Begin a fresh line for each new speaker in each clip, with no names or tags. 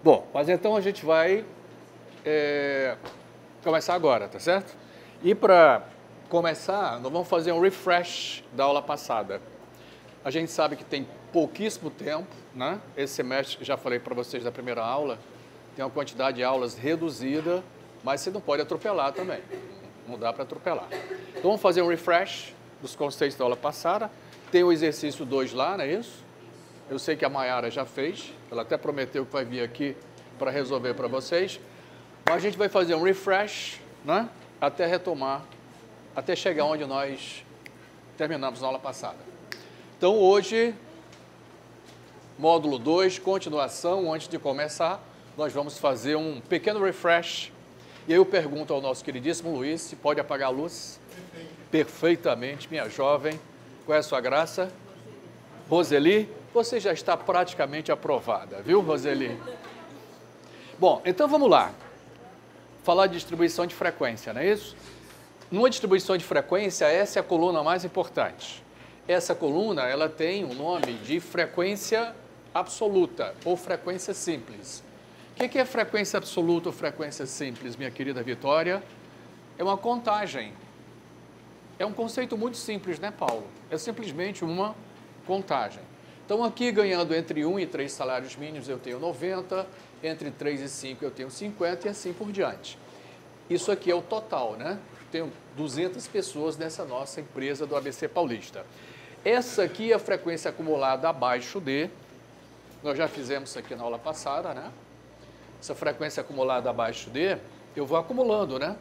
Bom, mas então a gente vai começar agora, tá certo? E para começar, nós vamos fazer um refresh da aula passada. A gente sabe que tem pouquíssimo tempo, né? Esse semestre, já falei para vocês da primeira aula, tem uma quantidade de aulas reduzida, mas você não pode atropelar também. Não dá para atropelar. Então vamos fazer um refresh dos conceitos da aula passada. Tem o exercício 2 lá, não é isso? Eu sei que a Mayara já fez, ela até prometeu que vai vir aqui para resolver para vocês. Mas a gente vai fazer um refresh, né? Até retomar, até chegar onde nós terminamos na aula passada. Então hoje, módulo 2, continuação, antes de começar, nós vamos fazer um pequeno refresh. E eu pergunto ao nosso queridíssimo Luiz, se pode apagar a luz? Perfeitamente, minha jovem. Qual é a sua graça? Roseli, você já está praticamente aprovada, viu, Roseli? Bom, então vamos lá. Falar de distribuição de frequência, não é isso? Numa distribuição de frequência, essa é a coluna mais importante. Essa coluna, ela tem o nome de frequência absoluta ou frequência simples. O que é frequência absoluta ou frequência simples, minha querida Vitória? É uma contagem. É um conceito muito simples, né, Paulo? É simplesmente uma contagem. Então, aqui, ganhando entre 1 e 3 salários mínimos, eu tenho 90, entre 3 e 5 eu tenho 50 e assim por diante. Isso aqui é o total, né? Tenho 200 pessoas nessa nossa empresa do ABC Paulista. Essa aqui é a frequência acumulada abaixo de, nós já fizemos isso aqui na aula passada, né? Essa frequência acumulada abaixo de, eu vou acumulando, né?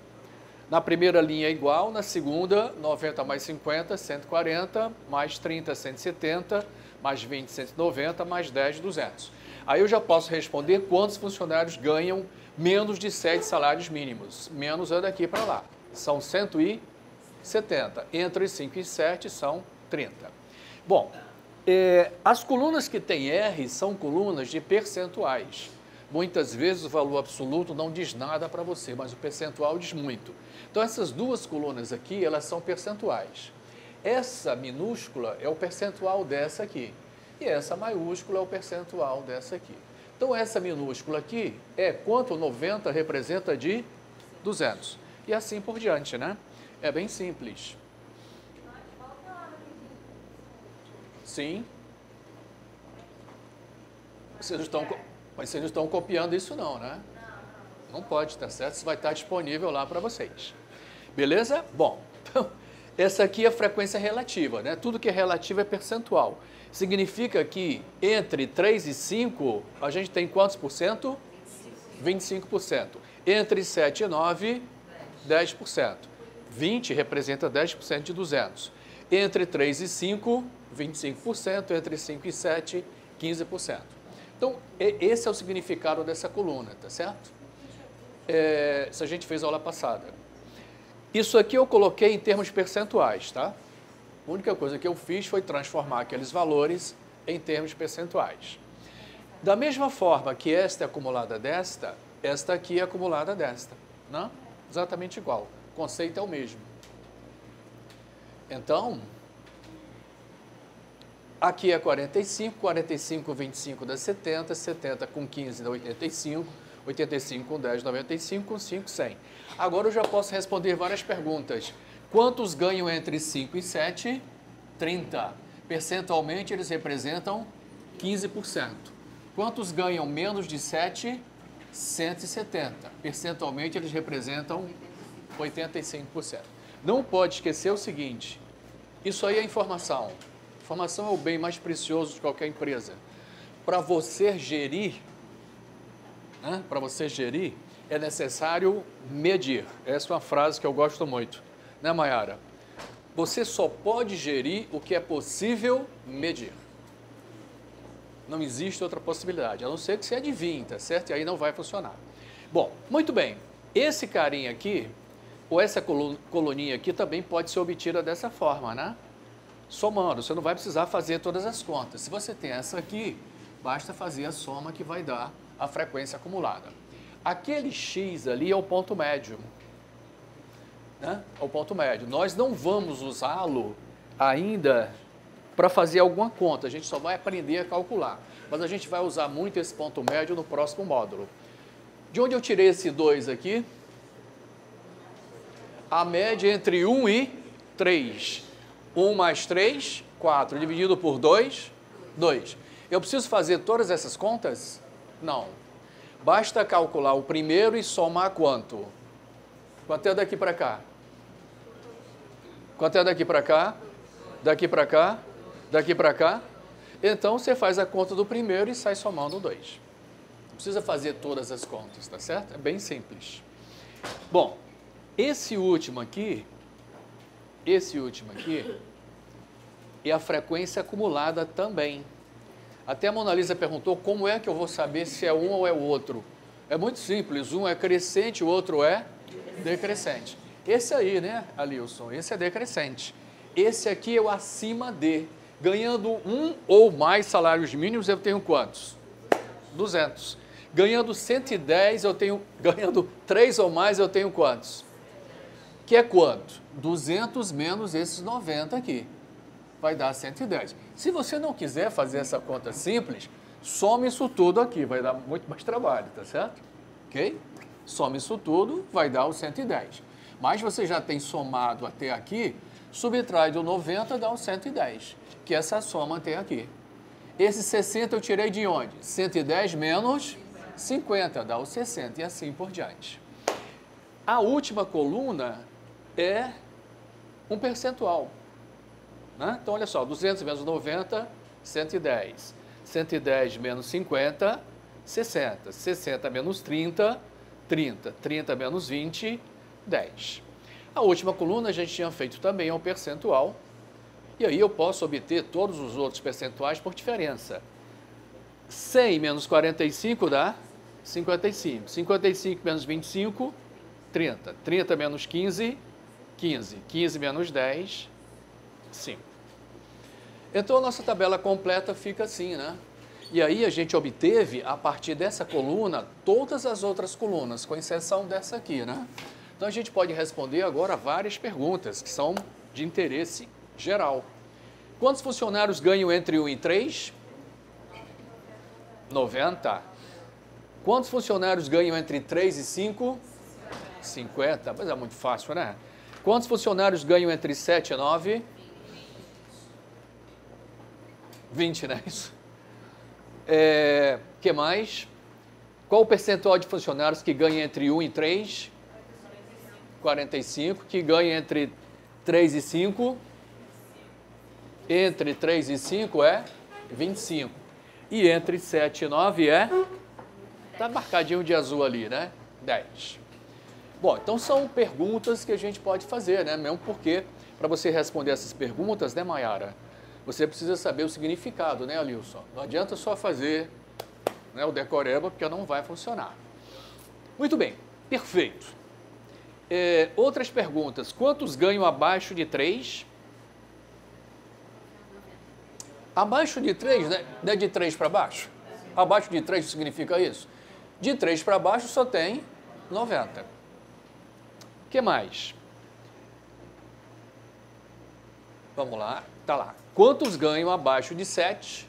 Na primeira linha é igual, na segunda, 90 mais 50, 140, mais 30, 170, mais 20, 190, mais 10, 200. Aí eu já posso responder quantos funcionários ganham menos de 7 salários mínimos. Menos é daqui para lá. São 170. Entre 5 e 7 são 30. Bom, as colunas que têm R são colunas de percentuais. Muitas vezes o valor absoluto não diz nada para você, mas o percentual diz muito. Então essas duas colunas aqui, elas são percentuais. Essa minúscula é o percentual dessa aqui. E essa maiúscula é o percentual dessa aqui. Então essa minúscula aqui é quanto 90 representa de 200. E assim por diante, né? É bem simples. Sim. Mas vocês não estão copiando isso não, né? Não pode, tá certo? Isso vai estar disponível lá para vocês. Beleza? Bom, então, essa aqui é a frequência relativa, né? Tudo que é relativo é percentual. Significa que entre 3 e 5, a gente tem quantos por cento? 25%. Entre 7 e 9, 10%. 20 representa 10% de 200. Entre 3 e 5, 25%. Entre 5 e 7, 15%. Então, esse é o significado dessa coluna, tá certo? Isso a gente fez a aula passada. Isso aqui eu coloquei em termos percentuais, tá? A única coisa que eu fiz foi transformar aqueles valores em termos percentuais. Da mesma forma que esta é acumulada desta, esta aqui é acumulada desta, né? Exatamente igual. O conceito é o mesmo. Então, aqui é 45, 45 com 25 dá 70, 70 com 15 dá 85, 85 com 10 dá 95, com 5, 100. Agora eu já posso responder várias perguntas. Quantos ganham entre 5 e 7? 30. Percentualmente eles representam 15%. Quantos ganham menos de 7? 170. Percentualmente eles representam 85%. Não pode esquecer o seguinte, isso aí é informação. Informação é o bem mais precioso de qualquer empresa. Para você gerir, né? Para você gerir, é necessário medir. Essa é uma frase que eu gosto muito. Né, Mayara? Você só pode gerir o que é possível medir. Não existe outra possibilidade, a não ser que você adivinhe, tá certo? E aí não vai funcionar. Bom, muito bem. Esse carinha aqui, ou essa coluninha aqui, também pode ser obtida dessa forma, né? Somando, você não vai precisar fazer todas as contas. Se você tem essa aqui, basta fazer a soma que vai dar a frequência acumulada. Aquele X ali é o ponto médio, né? É o ponto médio. Nós não vamos usá-lo ainda para fazer alguma conta. A gente só vai aprender a calcular. Mas a gente vai usar muito esse ponto médio no próximo módulo. De onde eu tirei esse 2 aqui? A média entre 1 e 3. 1 mais 3, 4. Dividido por 2, 2. Eu preciso fazer todas essas contas? Não. Basta calcular o primeiro e somar quanto? Quanto é daqui para cá? Quanto é daqui para cá? Daqui para cá? Daqui para cá? Então, você faz a conta do primeiro e sai somando 2. Não precisa fazer todas as contas, tá certo? É bem simples. Bom, esse último aqui é a frequência acumulada também. Até a Mona Lisa perguntou como é que eu vou saber se é um ou é o outro. É muito simples, um é crescente, o outro é decrescente. Esse aí, né, Alilson, esse é decrescente. Esse aqui é o acima de. Ganhando 1 ou mais salários mínimos, eu tenho quantos? 200. Ganhando 110, eu tenho... Ganhando 3 ou mais, eu tenho quantos? Que é quanto? 200 menos esses 90 aqui. Vai dar 110. Se você não quiser fazer essa conta simples, some isso tudo aqui. Vai dar muito mais trabalho, tá certo? Ok? Some isso tudo, vai dar o 110. Mas você já tem somado até aqui, subtrai do 90, dá o 110. Que é essa soma até aqui. Esse 60 eu tirei de onde? 110 menos 50, dá o 60 e assim por diante. A última coluna é um percentual. Né? Então, olha só, 200 menos 90, 110. 110 menos 50, 60. 60 menos 30, 30. 30 menos 20, 10. A última coluna a gente tinha feito também, é um percentual. E aí eu posso obter todos os outros percentuais por diferença. 100 menos 45 dá 55. 55 menos 25, 30. 30 menos 15, 15. 15 menos 10, 5. Então a nossa tabela completa fica assim, né? E aí a gente obteve, a partir dessa coluna, todas as outras colunas, com exceção dessa aqui, né? Então a gente pode responder agora várias perguntas que são de interesse geral. Quantos funcionários ganham entre 1 e 3? 90. Quantos funcionários ganham entre 3 e 5? 50. Mas é muito fácil, né? Quantos funcionários ganham entre 7 e 9? 20, né? Isso. Que mais? Qual o percentual de funcionários que ganha entre 1 e 3? 45. Que ganha entre 3 e 5? Entre 3 e 5 é 25. E entre 7 e 9 é... Está marcadinho de azul ali, né? 10. Bom, então são perguntas que a gente pode fazer, né? Mesmo porque, para você responder essas perguntas, né, Mayara? Você precisa saber o significado, né, Alilson? Não adianta só fazer, né, o decoreba, porque não vai funcionar. Muito bem, perfeito. Outras perguntas. Quantos ganham abaixo de 3? Abaixo de 3, né? Não é de 3 para baixo? Abaixo de 3 significa isso? De 3 para baixo só tem 90. O que mais? Vamos lá, tá lá. Quantos ganham abaixo de 7?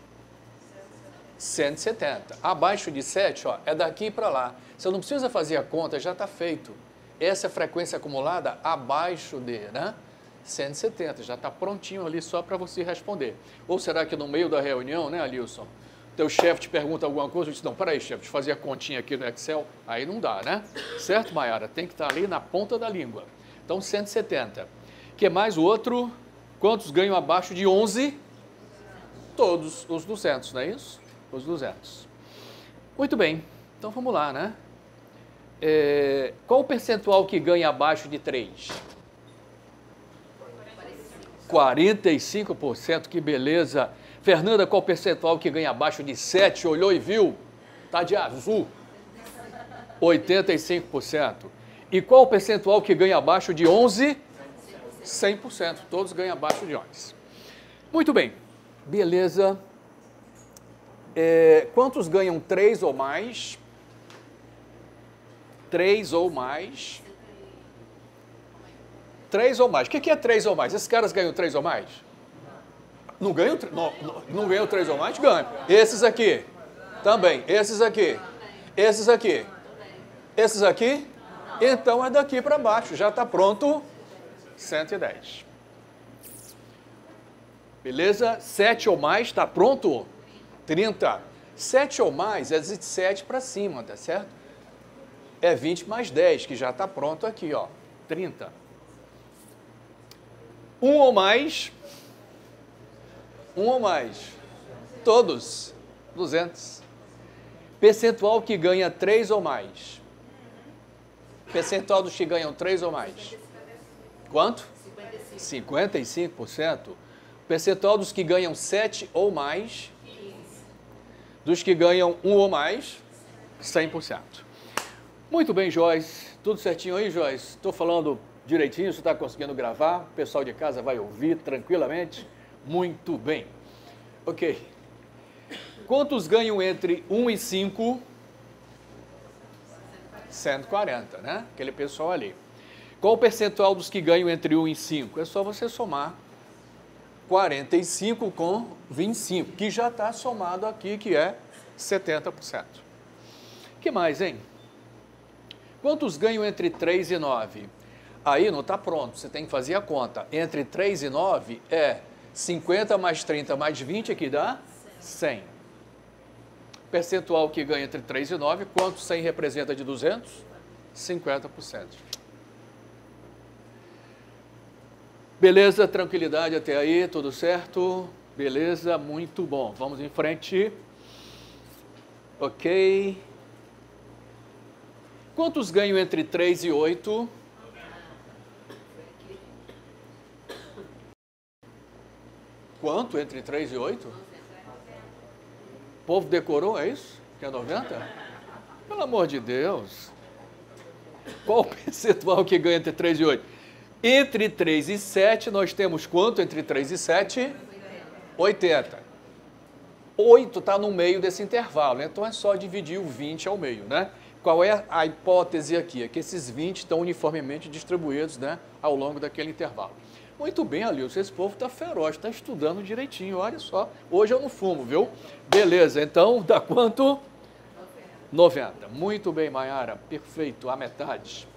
170. Abaixo de 7, ó, é daqui para lá. Você não precisa fazer a conta, já está feito. Essa é a frequência acumulada abaixo de, né? 170, já está prontinho ali só para você responder. Ou será que no meio da reunião, né, Alilson, teu chefe te pergunta alguma coisa, eu disse, não, peraí, chefe, deixa eu fazer a continha aqui no Excel, aí não dá, né? Certo, Mayara? Tem que estar ali na ponta da língua. Então, 170. O que mais o outro? Quantos ganham abaixo de 11? Todos os 200, não é isso? Os 200. Muito bem, então vamos lá, né? Qual o percentual que ganha abaixo de 3? 45%, que beleza. Fernanda, qual o percentual que ganha abaixo de 7? Olhou e viu? Tá de azul. 85%. E qual o percentual que ganha abaixo de 11? 100%. Todos ganham abaixo de 11. Muito bem. Beleza. Quantos ganham 3 ou mais? 3 ou mais. 3 ou mais. O que é 3 ou mais? Esses caras ganham 3 ou mais? Não ganho, não ganho 3 ou mais? Ganho. Esses aqui, também. Esses aqui, esses aqui, esses aqui. Então é daqui para baixo, já está pronto, 110. Beleza? 7 ou mais, está pronto? 30. 7 ou mais é de 7 para cima, tá certo? É 20 mais 10, que já está pronto aqui, ó, 30. 1 ou mais, todos, 200. Percentual que ganha 3 ou mais. Percentual dos que ganham 3 ou mais. Quanto? 55%. Percentual dos que ganham 7 ou mais. Dos que ganham 1 ou mais, 100%. Muito bem, Joyce. Tudo certinho aí, Joyce? Estou falando direitinho, você está conseguindo gravar? O pessoal de casa vai ouvir tranquilamente? Muito bem. Ok. Quantos ganham entre 1 e 5? 140, né? Aquele pessoal ali. Qual o percentual dos que ganham entre 1 e 5? É só você somar 45 com 25, que já está somado aqui, que é 70%. O que mais, hein? Quantos ganham entre 3 e 9? Aí não está pronto, você tem que fazer a conta. Entre 3 e 9 é 50 mais 30 mais 20, que dá 100. Percentual que ganha entre 3 e 9, quanto 100 representa de 200? 50%. Beleza, tranquilidade até aí, tudo certo? Beleza, muito bom. Vamos em frente. Ok. Quantos ganham entre 3 e 8? Quanto entre 3 e 8? O povo decorou, é isso? Que é 90? Pelo amor de Deus. Qual o percentual que ganha entre 3 e 8? Entre 3 e 7, nós temos quanto entre 3 e 7? 80. 8 está no meio desse intervalo, então é só dividir o 20 ao meio, né? Qual é a hipótese aqui? É que esses 20 estão uniformemente distribuídos, né, ao longo daquele intervalo. Muito bem, Alilson, esse povo está feroz, está estudando direitinho, olha só. Hoje eu não fumo, viu? Beleza, então dá quanto? 90. Muito bem, Maiara, perfeito, a metade.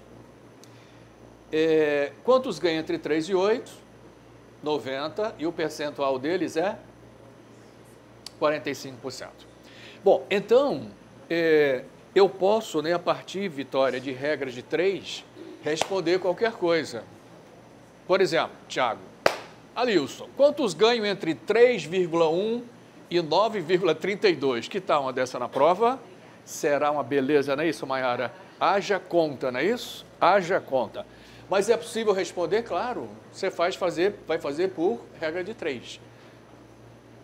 Quantos ganham entre 3 e 8? 90, e o percentual deles é 45%. Bom, então, eu posso, né, a partir, Vitória, de regras de 3, responder qualquer coisa. Por exemplo, Tiago, Alilson, quantos ganham entre 3,1 e 9,32? Que tal uma dessa na prova? Será uma beleza, não é isso, Maiara? Haja conta, não é isso? Haja conta. Mas é possível responder? Claro, você vai fazer por regra de 3,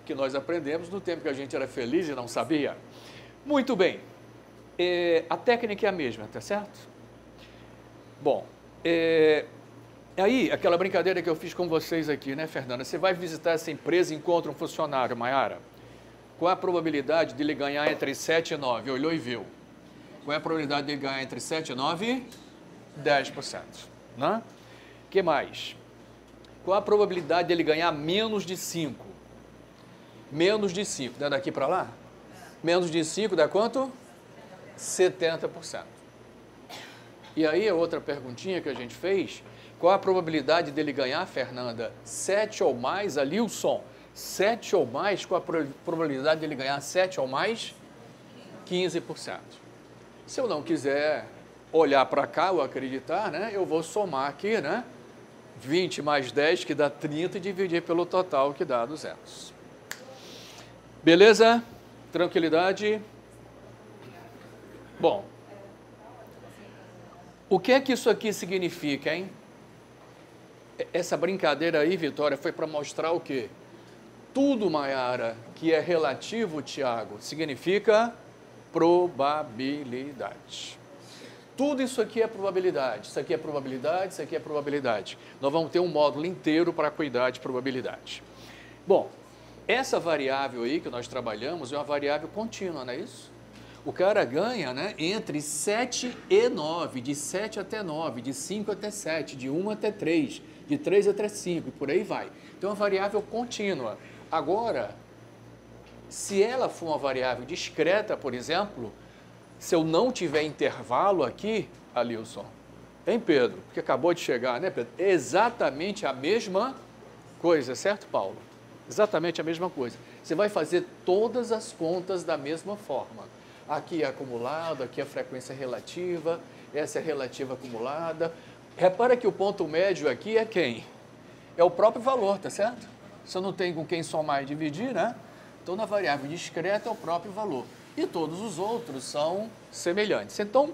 que nós aprendemos no tempo que a gente era feliz e não sabia. Muito bem, a técnica é a mesma, tá certo? Bom, aí, aquela brincadeira que eu fiz com vocês aqui, né, Fernanda? Você vai visitar essa empresa e encontra um funcionário, Maiara. Qual é a probabilidade de ele ganhar entre 7 e 9? Olhou e viu. Qual é a probabilidade de ele ganhar entre 7 e 9? 10%. Né? O que mais? Qual a probabilidade dele ganhar menos de 5? Menos de 5, dá daqui para lá? Menos de 5 dá quanto? 70%. E aí a outra perguntinha que a gente fez, qual a probabilidade dele ganhar, Fernanda? 7 ou mais, Alilson? 7 ou mais, qual a probabilidade dele ganhar 7 ou mais? 15%. Se eu não quiser olhar para cá ou acreditar, né, eu vou somar aqui, né, 20 mais 10, que dá 30, e dividir pelo total, que dá 200. Beleza? Tranquilidade? Bom, o que é que isso aqui significa, hein? Essa brincadeira aí, Vitória, foi para mostrar o quê? Tudo, Maiara, que é relativo, Tiago, significa probabilidade. Tudo isso aqui é probabilidade, isso aqui é probabilidade, isso aqui é probabilidade. Nós vamos ter um módulo inteiro para cuidar de probabilidade. Bom, essa variável aí que nós trabalhamos é uma variável contínua, não é isso? O cara ganha, né, entre 7 e 9, de 7 até 9, de 5 até 7, de 1 até 3, de 3 até 5, e por aí vai. Então, é uma variável contínua. Agora, se ela for uma variável discreta, por exemplo, se eu não tiver intervalo aqui, Alilson, hein, Pedro? Porque acabou de chegar, né, Pedro? Exatamente a mesma coisa, certo, Paulo? Exatamente a mesma coisa. Você vai fazer todas as contas da mesma forma. Aqui é acumulado, aqui é a frequência relativa, essa é relativa acumulada. Repara que o ponto médio aqui é quem? É o próprio valor, tá certo? Você não tem com quem somar e dividir, né? Então, na variável discreta é o próprio valor. E todos os outros são semelhantes. Então,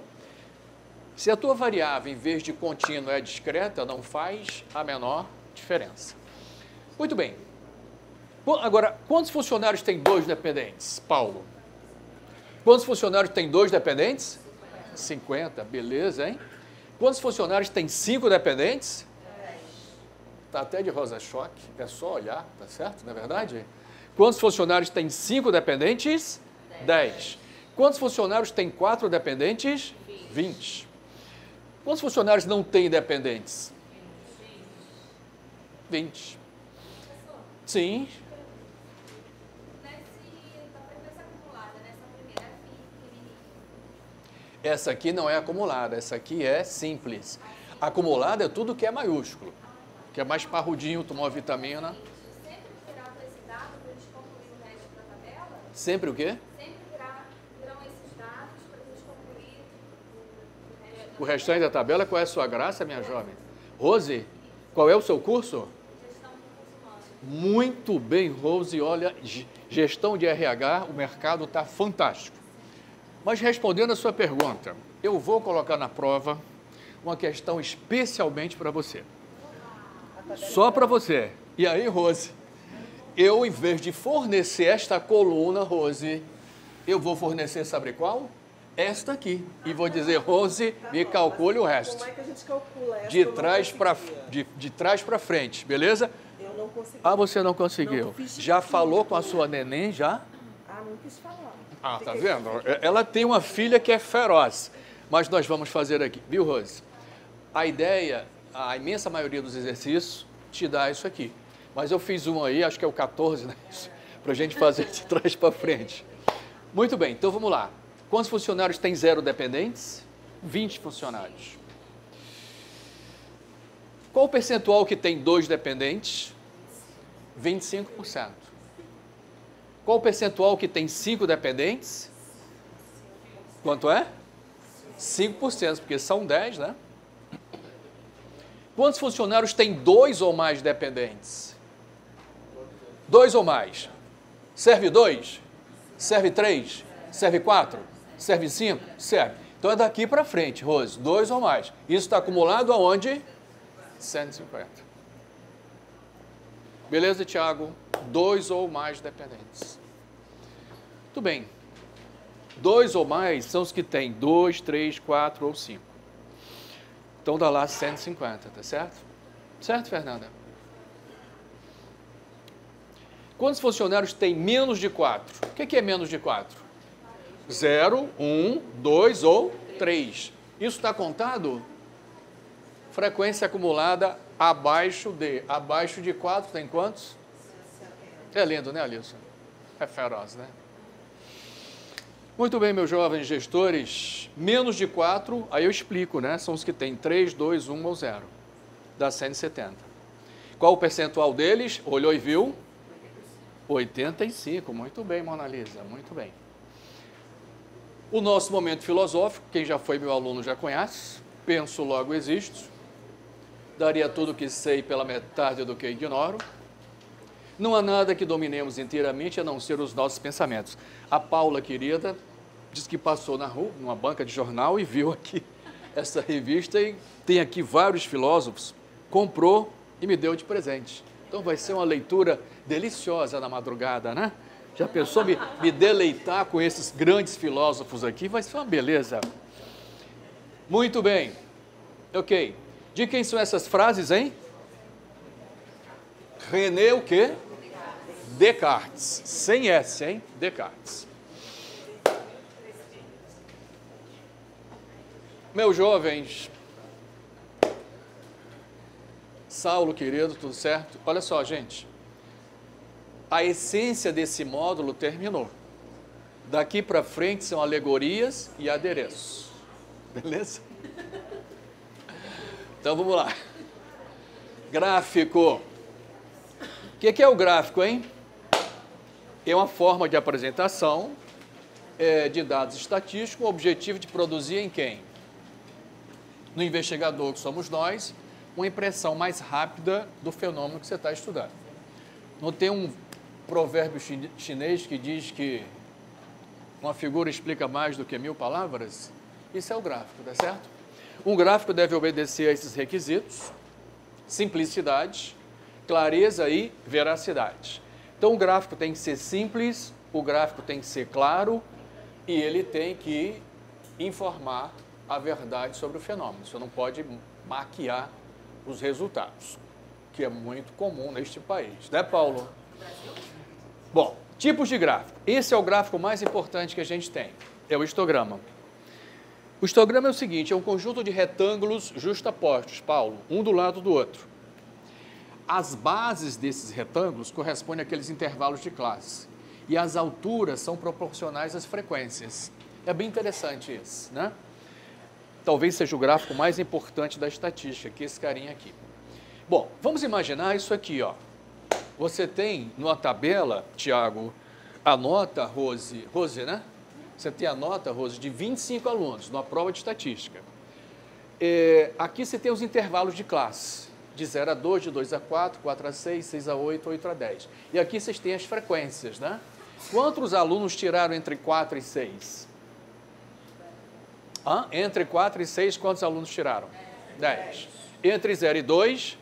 se a tua variável, em vez de contínua, é discreta, não faz a menor diferença. Muito bem. Agora, quantos funcionários têm 2 dependentes, Paulo? Quantos funcionários têm 2 dependentes? 50, beleza, hein? Quantos funcionários têm 5 dependentes? Está até de rosa-choque, é só olhar, tá certo, não é verdade? Quantos funcionários têm 5 dependentes? 10. Quantos funcionários têm 4 dependentes? 20. Quantos funcionários não têm dependentes? 20. Sim. Essa aqui não é acumulada, essa aqui é simples. Acumulada é tudo que é maiúsculo, que é mais parrudinho, tomou a vitamina. Sempre o quê? Sempre virão esses dados para a gente concluir o restante da tabela. Qual é a sua graça, minha jovem? Rose, qual é o seu curso? Gestão de recursos humanos. Muito bem, Rose. Olha, gestão de RH, o mercado está fantástico. Mas respondendo a sua pergunta, eu vou colocar na prova uma questão especialmente para você. Só para você. E aí, Rose? Eu, em vez de fornecer esta coluna, Rose, eu vou fornecer, sabe qual? Esta aqui. E vou dizer, Rose, me calcule o resto. Como é que a gente calcula essa? De trás para frente, beleza? Eu não consegui. Ah, você não conseguiu. Já falou com a sua neném, já? Ah, não quis falar. Ah, tá vendo? Ela tem uma filha que é feroz. Mas nós vamos fazer aqui. Viu, Rose? A ideia, a imensa maioria dos exercícios, te dá isso aqui. Mas eu fiz um aí, acho que é o 14, né? Para a gente fazer de trás para frente. Muito bem, então vamos lá. Quantos funcionários tem 0 dependentes? 20 funcionários. Qual o percentual que tem 2 dependentes? 25%. Qual o percentual que tem 5 dependentes? Quanto é? 5%, porque são 10, né? Quantos funcionários têm 2 ou mais dependentes? 2 ou mais. Serve 2? Serve 3? Serve 4? Serve 5? Serve. Então é daqui para frente, Rose. 2 ou mais. Isso está acumulado aonde? 150. Beleza, Tiago? 2 ou mais dependentes. Muito bem. 2 ou mais são os que têm 2, 3, 4 ou 5. Então dá lá 150, tá certo? Certo, Fernanda? Quantos funcionários têm menos de 4? O que é menos de 4? 0, 1, 2 ou 3. Isso está contado? Frequência acumulada abaixo de 4 tem quantos? É lindo, né, Alisson? É feroz, né? Muito bem, meus jovens gestores. Menos de 4, aí eu explico, né? São os que têm 3, 2, 1 ou 0. Dá 170. Qual o percentual deles? Olhou e viu? 85. Muito bem, Mona Lisa, muito bem. O nosso momento filosófico, quem já foi meu aluno já conhece. Penso, logo existo. Daria tudo o que sei pela metade do que ignoro. Não há nada que dominemos inteiramente a não ser os nossos pensamentos. A Paula, querida, disse que passou na rua, numa banca de jornal, e viu aqui essa revista e tem aqui vários filósofos, comprou e me deu de presente. Então vai ser uma leitura deliciosa na madrugada, né? Já pensou me deleitar com esses grandes filósofos aqui? Vai ser uma beleza. Muito bem. Ok. De quem são essas frases, hein? René o quê? Descartes. Sem S, hein? Descartes. Meus jovens, Saulo, querido, tudo certo? Olha só, gente. a essência desse módulo terminou. Daqui para frente são alegorias e adereços. Beleza? Então vamos lá. Gráfico. O que é o gráfico, hein? É uma forma de apresentação de dados estatísticos com o objetivo de produzir em quem? No investigador, que somos nós, uma impressão mais rápida do fenômeno que você está estudando. Não tem um provérbio chinês que diz que uma figura explica mais do que 1000 palavras? Isso é o gráfico, tá certo? Um gráfico deve obedecer a esses requisitos: simplicidade, clareza e veracidade. Então, o gráfico tem que ser simples, o gráfico tem que ser claro e ele tem que informar a verdade sobre o fenômeno. Você não pode maquiar os resultados, que é muito comum neste país, né, Paulo? Bom, tipos de gráfico. Esse é o gráfico mais importante que a gente tem, é o histograma. O histograma é o seguinte, é um conjunto de retângulos justapostos, Paulo, um do lado do outro. As bases desses retângulos correspondem àqueles intervalos de classe. E as alturas são proporcionais às frequências. É bem interessante isso, né? Talvez seja o gráfico mais importante da estatística, que é esse carinha aqui. Bom, vamos imaginar isso aqui, ó. Você tem numa tabela, Tiago, a nota, Rose, né? Você tem a nota, Rose, de 25 alunos, numa prova de estatística. Aqui você tem os intervalos de classe, de 0 a 2, de 2 a 4, 4 a 6, 6 a 8, 8 a 10. E aqui vocês têm as frequências, né? Quantos alunos tiraram entre 4 e 6? Entre 4 e 6, quantos alunos tiraram? 10. Entre 0 e 2,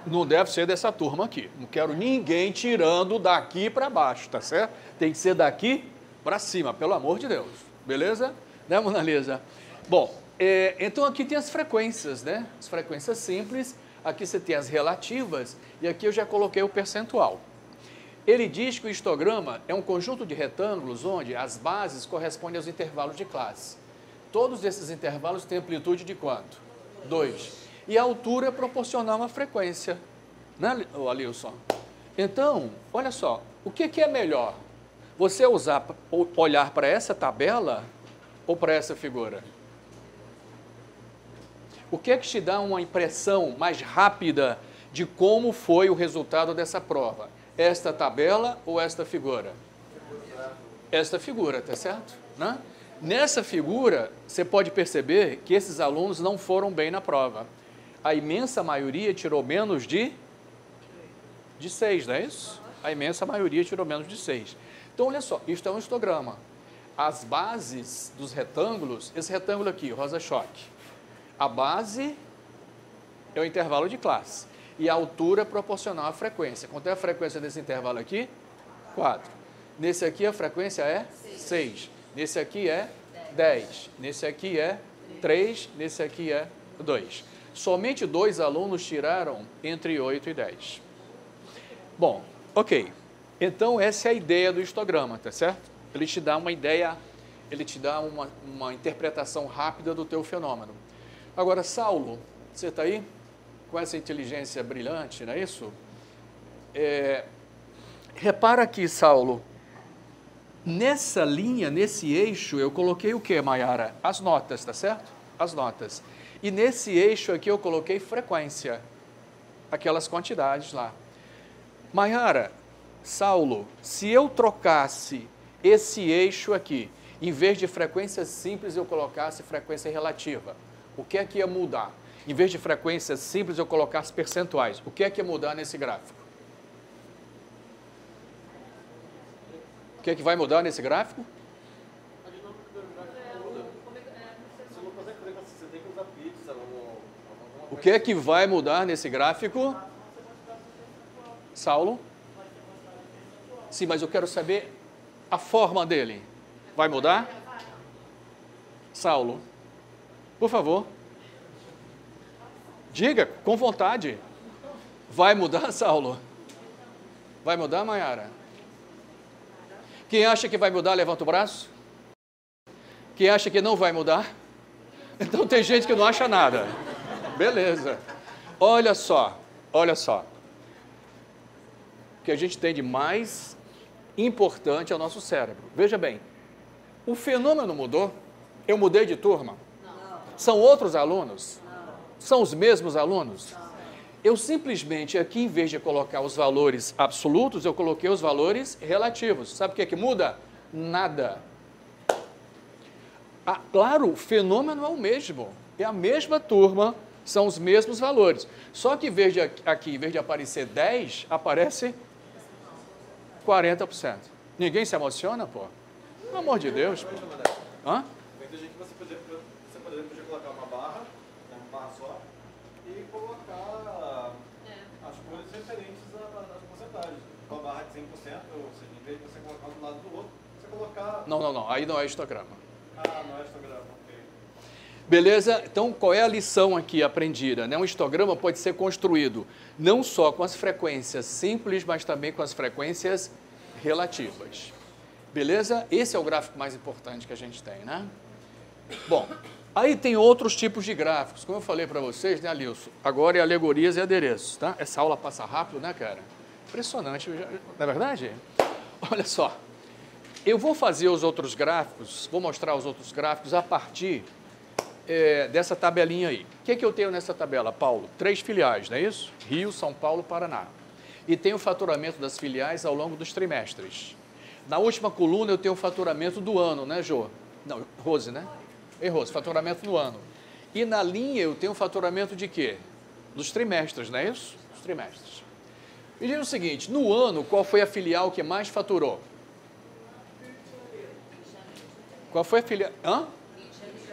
não deve ser dessa turma aqui. Não quero ninguém tirando daqui para baixo, tá certo? Tem que ser daqui para cima, pelo amor de Deus. Beleza? Né, Mona Lisa? Bom, então aqui tem as frequências, né? As frequências simples, aqui você tem as relativas e aqui eu já coloquei o percentual. Ele diz que o histograma é um conjunto de retângulos onde as bases correspondem aos intervalos de classe. Todos esses intervalos têm amplitude de quanto? 2. E a altura é proporcional à frequência, né, Alilson? Então, olha só, o que é melhor? Você olhar para essa tabela ou para essa figura? O que é que te dá uma impressão mais rápida de como foi o resultado dessa prova? Esta tabela ou esta figura? Esta figura, tá certo? Né? Nessa figura, você pode perceber que esses alunos não foram bem na prova. A imensa maioria tirou menos de 6, não é isso? A imensa maioria tirou menos de 6. Então, olha só, isto é um histograma. As bases dos retângulos, esse retângulo aqui, rosa-choque, a base é o intervalo de classe e a altura é proporcional à frequência. Quanto é a frequência desse intervalo aqui? 4. Nesse aqui a frequência é 6. Nesse aqui é 10. Nesse aqui é 3. Nesse aqui é 2. Somente 2 alunos tiraram entre 8 e 10. Bom, ok. Então, essa é a ideia do histograma, tá certo? Ele te dá uma ideia, ele te dá uma interpretação rápida do teu fenômeno. Agora, Saulo, você está aí? Com essa inteligência brilhante, não é isso? Repara aqui, Saulo. Nessa linha, nesse eixo, eu coloquei o que, Maiara? As notas, tá certo? As notas. E nesse eixo aqui eu coloquei frequência. Aquelas quantidades lá. Maiara, Saulo, se eu trocasse esse eixo aqui, em vez de frequência simples eu colocasse frequência relativa, o que é que ia mudar? Em vez de frequência simples eu colocasse percentuais, o que é que ia mudar nesse gráfico? O que é que vai mudar nesse gráfico? O que é que vai mudar nesse gráfico? Saulo? Sim, mas eu quero saber a forma dele. Vai mudar? Saulo, por favor. Diga, com vontade. Vai mudar, Saulo? Vai mudar, Maiara? Quem acha que vai mudar, levanta o braço. Quem acha que não vai mudar? Então tem gente que não acha nada. Beleza. Olha só, olha só. que a gente tem de mais importante ao nosso cérebro. Veja bem, o fenômeno mudou? Eu mudei de turma? Não. São outros alunos? Não. São os mesmos alunos? Não. Eu simplesmente aqui, em vez de colocar os valores absolutos, eu coloquei os valores relativos. Sabe o que muda? Nada. Ah, claro, o fenômeno é o mesmo. É a mesma turma, são os mesmos valores. Só que aqui, em vez de aparecer 10, aparece 40%. Ninguém se emociona, pô? Pelo amor de Deus. Pô. Hã?
Eu entendi que você poderia colocar uma barra só, e colocar as cores referentes às porcentagens. Uma barra de 100%, ou seja, em vez de você colocar um do lado do outro, você colocar...
Não. Aí não é histograma.
Não é histograma, ok.
Beleza? Então, qual é a lição aqui aprendida? Um histograma pode ser construído não só com as frequências simples, mas também com as frequências relativas. Beleza? Esse é o gráfico mais importante que a gente tem, né? Bom, aí tem outros tipos de gráficos. Como eu falei para vocês, né, Alilson? Agora é alegorias e adereços, tá? Essa aula passa rápido, né, cara? Impressionante, não é verdade? Olha só, eu vou fazer os outros gráficos, vou mostrar os outros gráficos a partir dessa tabelinha aí. O que eu tenho nessa tabela, Paulo? 3 filiais, não é isso? Rio, São Paulo, Paraná. E tem o faturamento das filiais ao longo dos trimestres. Na última coluna eu tenho o faturamento do ano, né, Jô? Não, Rose, né? Rose, faturamento do ano. E na linha eu tenho o faturamento de quê? Dos trimestres, não é isso? Dos trimestres. Me diz o seguinte, no ano, qual foi a filial que mais faturou? Qual foi a filial? Hã?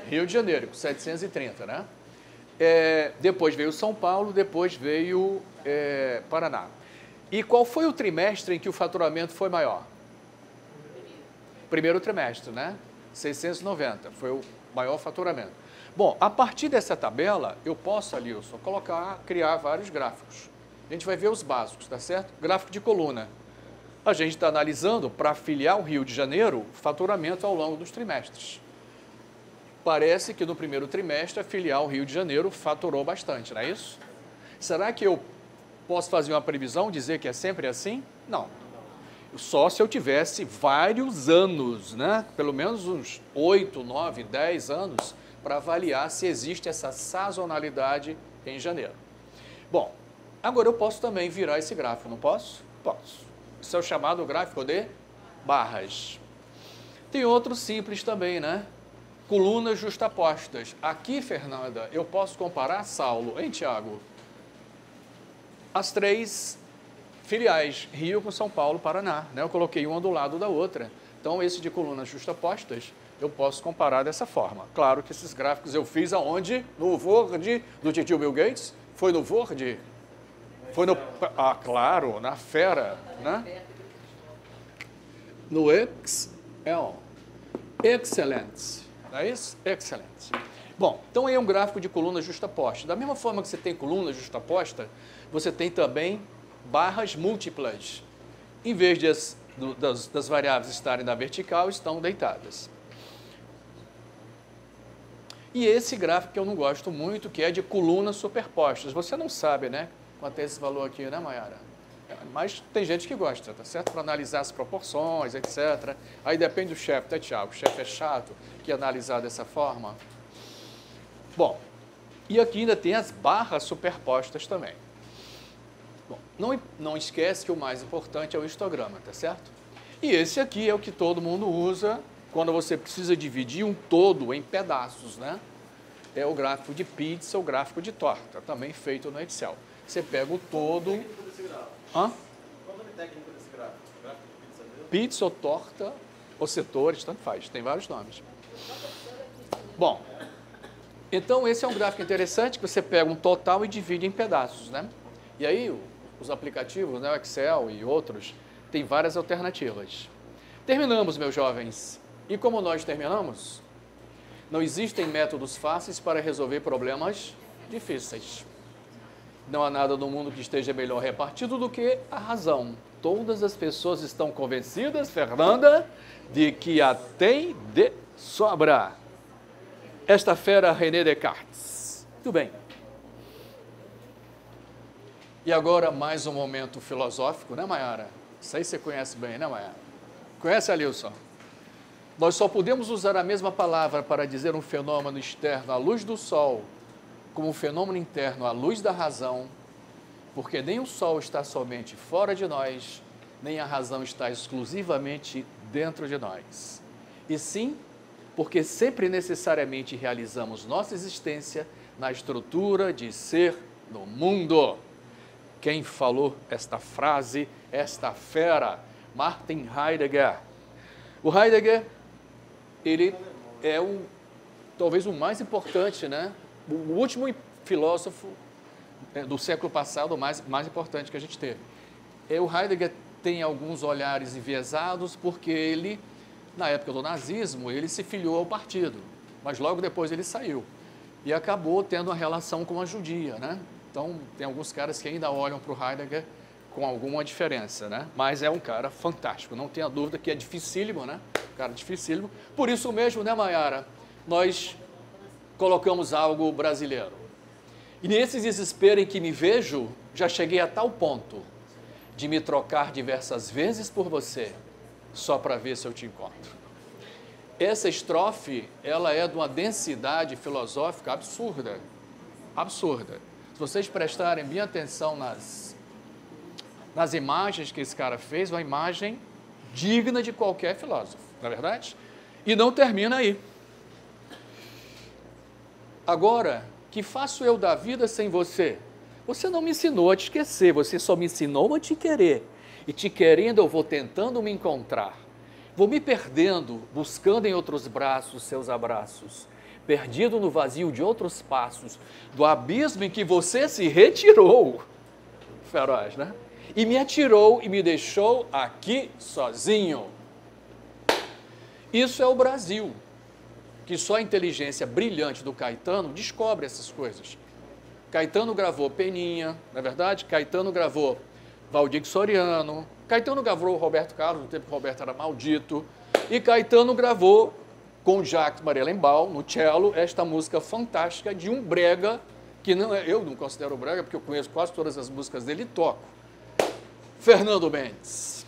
Rio de Janeiro, 730, né? Depois veio São Paulo, depois veio Paraná. E qual foi o trimestre em que o faturamento foi maior? Primeiro trimestre, né? 690, foi o maior faturamento. Bom, a partir dessa tabela, eu posso, Alilson, criar vários gráficos. A gente vai ver os básicos, tá certo? Gráfico de coluna. A gente está analisando, para filial Rio de Janeiro, faturamento ao longo dos trimestres. Parece que no primeiro trimestre a filial Rio de Janeiro faturou bastante, não é isso? Será que eu posso fazer uma previsão, dizer que é sempre assim? Não. Só se eu tivesse vários anos, né? Pelo menos uns 8, 9, 10 anos, para avaliar se existe essa sazonalidade em janeiro. Bom, agora eu posso também virar esse gráfico, não posso? Posso. Isso é o chamado gráfico de barras. Tem outro simples também, né? Colunas justapostas. Aqui, Fernanda, eu posso comparar, Saulo, hein, Tiago? As 3 filiais, Rio com São Paulo, Paraná, né? Eu coloquei uma do lado da outra. Então, esse de colunas justapostas, eu posso comparar dessa forma. Claro que esses gráficos eu fiz aonde? No Word do titio Bill Gates? Foi no Word? Foi no... Ah, claro, na Fera, né? No Excel. Excelente. Não é isso? Excelente. Bom, então aí é um gráfico de coluna justaposta. Da mesma forma que você tem coluna justaposta, você tem também barras múltiplas. Em vez das variáveis estarem na vertical, estão deitadas. E esse gráfico que eu não gosto muito, que é de colunas superpostas. Você não sabe, né? Quanto é esse valor aqui, né, Mayara? Mas tem gente que gosta, tá certo? Para analisar as proporções, etc. Aí depende do chefe, tá, Tiago? O chefe é chato que analisar dessa forma. Bom, e aqui ainda tem as barras superpostas também. Bom, não esquece que o mais importante é o histograma, tá certo? E esse aqui é o que todo mundo usa quando você precisa dividir um todo em pedaços, né? É o gráfico de pizza, o gráfico de torta, também feito no Excel. Você pega o todo... Hã?
Qual o nome técnico desse gráfico? Gráfico de pizza mesmo?
Pizza ou torta, ou setores, tanto faz, tem vários nomes. Bom, então esse é um gráfico interessante que você pega um total e divide em pedaços, né? E aí os aplicativos, né, o Excel e outros, tem várias alternativas. Terminamos, meus jovens. E como nós terminamos? Não existem métodos fáceis para resolver problemas difíceis. Não há nada no mundo que esteja melhor repartido do que a razão. Todas as pessoas estão convencidas, Fernanda, de que a tem de sobra. Esta fera René Descartes. Muito bem. E agora mais um momento filosófico, né, Mayara? Isso aí você conhece bem, né, Mayara? Conhece, Alilson? Nós só podemos usar a mesma palavra para dizer um fenômeno externo à luz do sol, como um fenômeno interno à luz da razão, porque nem o sol está somente fora de nós, nem a razão está exclusivamente dentro de nós. E sim, porque sempre necessariamente realizamos nossa existência na estrutura de ser no mundo. Quem falou esta frase, esta fera? Martin Heidegger. O Heidegger, ele é talvez o mais importante, né? O último filósofo do século passado, o mais importante que a gente teve. O Heidegger tem alguns olhares enviesados, porque ele, na época do nazismo, ele se filiou ao partido, mas logo depois ele saiu e acabou tendo uma relação com a judia, né? Então, tem alguns caras que ainda olham para o Heidegger com alguma diferença, né? Mas é um cara fantástico, não tenha dúvida que é dificílimo, né? Um cara dificílimo. Por isso mesmo, né, Mayara? Nós colocamos algo brasileiro. E nesse desespero em que me vejo, já cheguei a tal ponto de me trocar diversas vezes por você, só para ver se eu te encontro. Essa estrofe, ela é de uma densidade filosófica absurda, absurda. Se vocês prestarem bem atenção nas imagens que esse cara fez, uma imagem digna de qualquer filósofo, não é verdade? E não termina aí. Agora, que faço eu da vida sem você? Você não me ensinou a te esquecer, você só me ensinou a te querer. E te querendo eu vou tentando me encontrar. Vou me perdendo, buscando em outros braços seus abraços. Perdido no vazio de outros passos, do abismo em que você se retirou. Feroz, né? E me atirou e me deixou aqui sozinho. Isso é o Brasil, que só a inteligência brilhante do Caetano descobre essas coisas. Caetano gravou Peninha, não é verdade? Caetano gravou Valdir Soriano, Caetano gravou Roberto Carlos, no tempo que o Roberto era maldito, e Caetano gravou com Jacques Marienbau, no cello, esta música fantástica de um brega, que não é, eu não considero brega, porque eu conheço quase todas as músicas dele e toco. Fernando Mendes.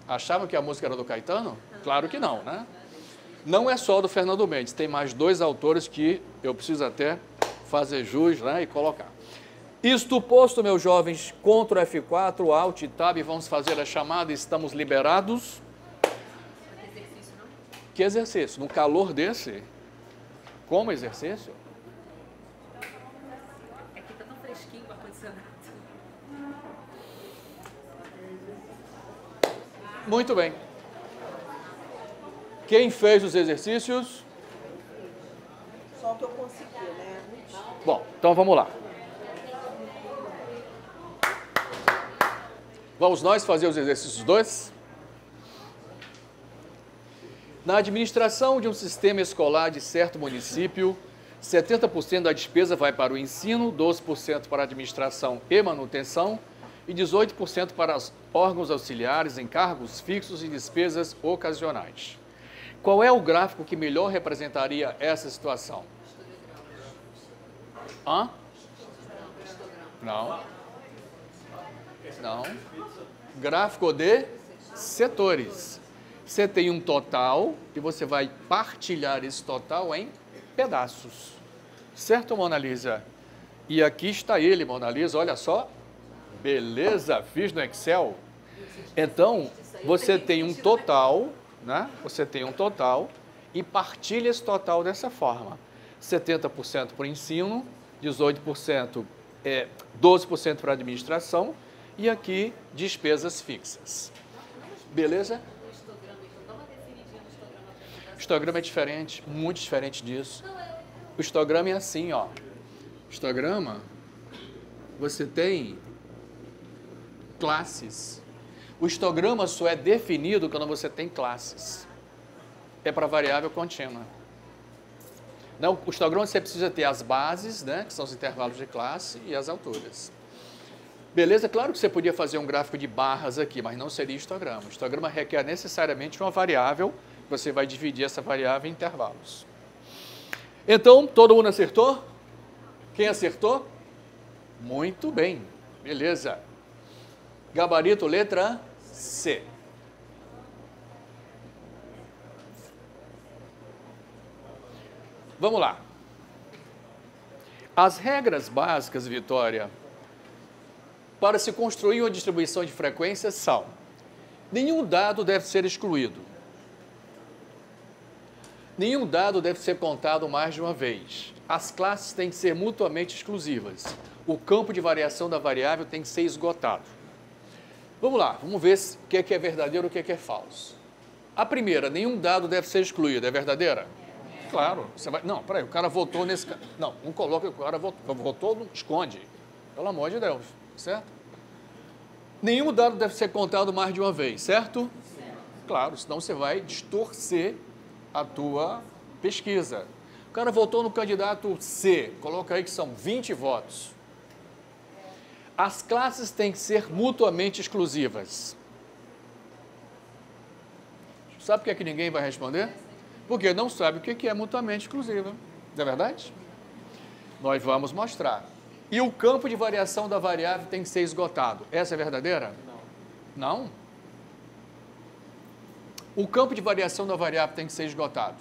Achavam que a música era do Caetano? Claro que não, né? Não é só do Fernando Mendes, tem mais dois autores que eu preciso até fazer jus, né, e colocar. Isto posto, meus jovens, Ctrl F4, Alt, Tab, vamos fazer a chamada, estamos liberados. Que exercício? No calor desse? Como exercício?
Aqui está tão fresquinho o ar-condicionado.
Muito bem. Quem fez os exercícios?
Só o que eu consegui, né?
Bom, então vamos lá. Vamos nós fazer os exercícios 2? Na administração de um sistema escolar de certo município, 70% da despesa vai para o ensino, 12% para a administração e manutenção e 18% para os órgãos auxiliares, encargos fixos e despesas ocasionais. Qual é o gráfico que melhor representaria essa situação? Hã? Não. Não. Gráfico de setores. Você tem um total e você vai partilhar esse total em pedaços. Certo, Mona Lisa? E aqui está ele, Mona Lisa, olha só. Beleza, fiz no Excel. Então, você tem um total, né? Você tem um total e partilha esse total dessa forma. 70% para o ensino, 18%, 12% para a administração e aqui despesas fixas. Beleza? O histograma é diferente, muito diferente disso. O histograma é assim, ó. O histograma, você tem classes. O histograma só é definido quando você tem classes. É para variável contínua. Não, o histograma você precisa ter as bases, né, que são os intervalos de classe, e as alturas. Beleza? Claro que você podia fazer um gráfico de barras aqui, mas não seria histograma. O histograma requer necessariamente uma variável, você vai dividir essa variável em intervalos. Então, todo mundo acertou? Quem acertou? Muito bem, beleza. Gabarito, letra C. Vamos lá. As regras básicas, Vitória, para se construir uma distribuição de frequências são: nenhum dado deve ser excluído. Nenhum dado deve ser contado mais de uma vez. As classes têm que ser mutuamente exclusivas. O campo de variação da variável tem que ser esgotado. Vamos lá, vamos ver o que é verdadeiro e o que é falso. A primeira, nenhum dado deve ser excluído, é verdadeira? Claro. Você vai... Não, peraí, o cara votou nesse... Não, não coloca o cara votou, não esconde. Pelo amor de Deus, certo? Nenhum dado deve ser contado mais de uma vez, certo? Claro, senão você vai distorcer a tua pesquisa. O cara votou no candidato C, coloca aí que são 20 votos. As classes têm que ser mutuamente exclusivas. Sabe por que ninguém vai responder? Porque não sabe o que é mutuamente exclusiva. Não é verdade? Nós vamos mostrar. E o campo de variação da variável tem que ser esgotado. Essa é verdadeira? Não. Não? O campo de variação da variável tem que ser esgotado.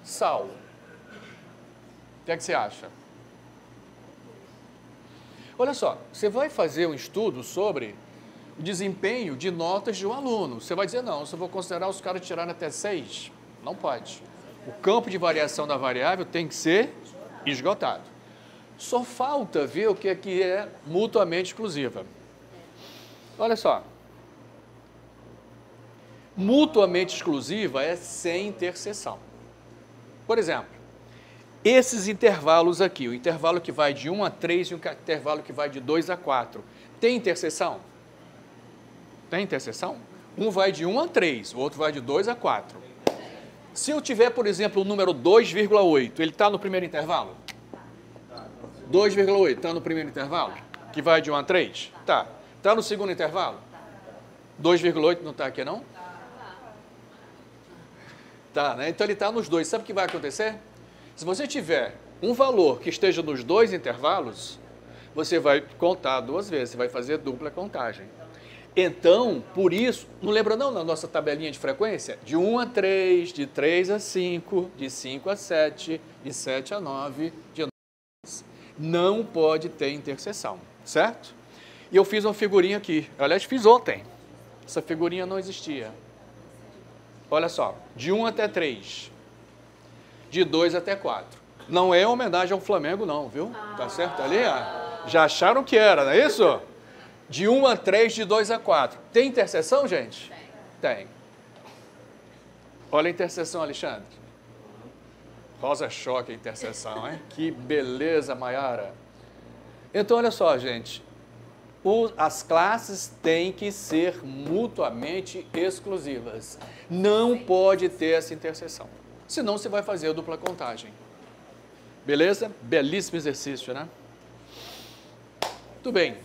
Saulo, o que é que você acha? Olha só, você vai fazer um estudo sobre o desempenho de notas de um aluno. Você vai dizer, não, eu só vou considerar os caras tirando até 6. Não pode. O campo de variação da variável tem que ser esgotado. Só falta ver o que é mutuamente exclusiva. Olha só. Mutuamente exclusiva é sem interseção. Por exemplo, esses intervalos aqui, o intervalo que vai de 1 a 3 e o intervalo que vai de 2 a 4, tem interseção? Tem interseção? Um vai de 1 a 3, o outro vai de 2 a 4. Se eu tiver, por exemplo, o número 2,8, ele está no primeiro intervalo? 2,8 está no primeiro intervalo? Que vai de 1 a 3? Tá. Está no segundo intervalo? 2,8 não está aqui, não? Tá, né? Então ele está nos dois. Sabe o que vai acontecer? Se você tiver um valor que esteja nos dois intervalos, você vai contar duas vezes, você vai fazer dupla contagem. Então, por isso, não lembra não na nossa tabelinha de frequência? De 1 a 3, de 3 a 5, de 5 a 7, de 7 a 9, de 9 a 10. Não pode ter interseção, certo? E eu fiz uma figurinha aqui. Aliás, fiz ontem. Essa figurinha não existia. Olha só, de 1 até 3, de 2 até 4. Não é homenagem ao Flamengo não, viu? Tá certo ali? Já acharam que era, não é isso? De 1 a 3, de 2 a 4. Tem interseção, gente? Tem. Olha a interseção, Alexandre. Rosa choque a interseção, hein? Que beleza, Maiara. Então, olha só, gente. As classes têm que ser mutuamente exclusivas. Não pode ter essa interseção. Senão você vai fazer a dupla contagem. Beleza? Belíssimo exercício, né? Muito bem.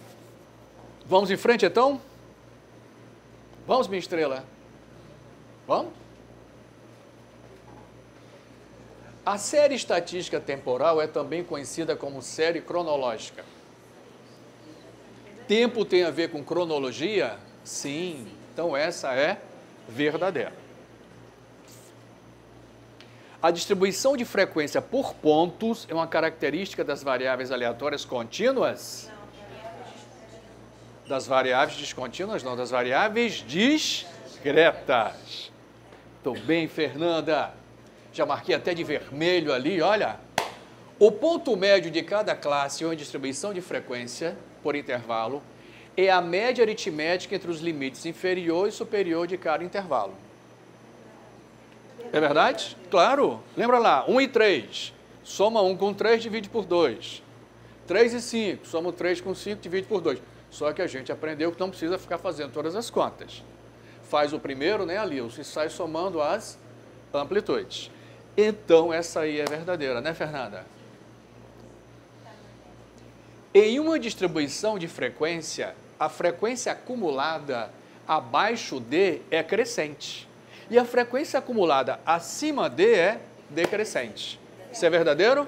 Vamos em frente, então? Vamos, minha estrela? Vamos? A série estatística temporal é também conhecida como série cronológica. Tempo tem a ver com cronologia? Sim. Então, essa é verdadeira. A distribuição de frequência por pontos é uma característica das variáveis aleatórias contínuas? Das variáveis descontínuas, não, das variáveis discretas. Estou bem, Fernanda. Já marquei até de vermelho ali, olha. O ponto médio de cada classe ou distribuição de frequência por intervalo é a média aritmética entre os limites inferior e superior de cada intervalo. É verdade? Claro. Lembra lá, 1 e 3. Soma 1 com 3, divide por 2. 3 e 5. Soma 3 com 5, divide por 2. Só que a gente aprendeu que não precisa ficar fazendo todas as contas. Faz o primeiro, né, ali, e sai somando as amplitudes. Então, essa aí é verdadeira, né, Fernanda? Em uma distribuição de frequência, a frequência acumulada abaixo de é crescente. E a frequência acumulada acima de é decrescente. Isso é verdadeiro?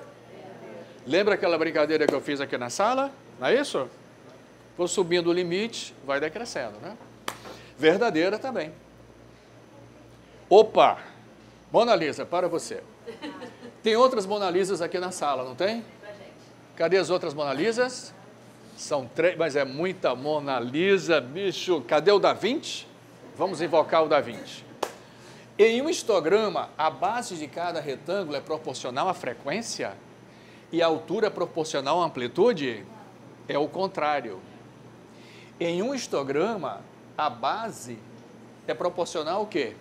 Lembra aquela brincadeira que eu fiz aqui na sala? Não é isso? For subindo o limite, vai decrescendo, né? Verdadeira também. Opa! Mona Lisa, para você. Tem outras Mona Lisas aqui na sala, não tem? Cadê as outras Mona Lisas? São 3, mas é muita Mona Lisa, bicho. Cadê o Da Vinci? Vamos invocar o Da Vinci. Em um histograma, a base de cada retângulo é proporcional à frequência e a altura é proporcional à amplitude? É o contrário. Em um histograma, a base é proporcional ao quê?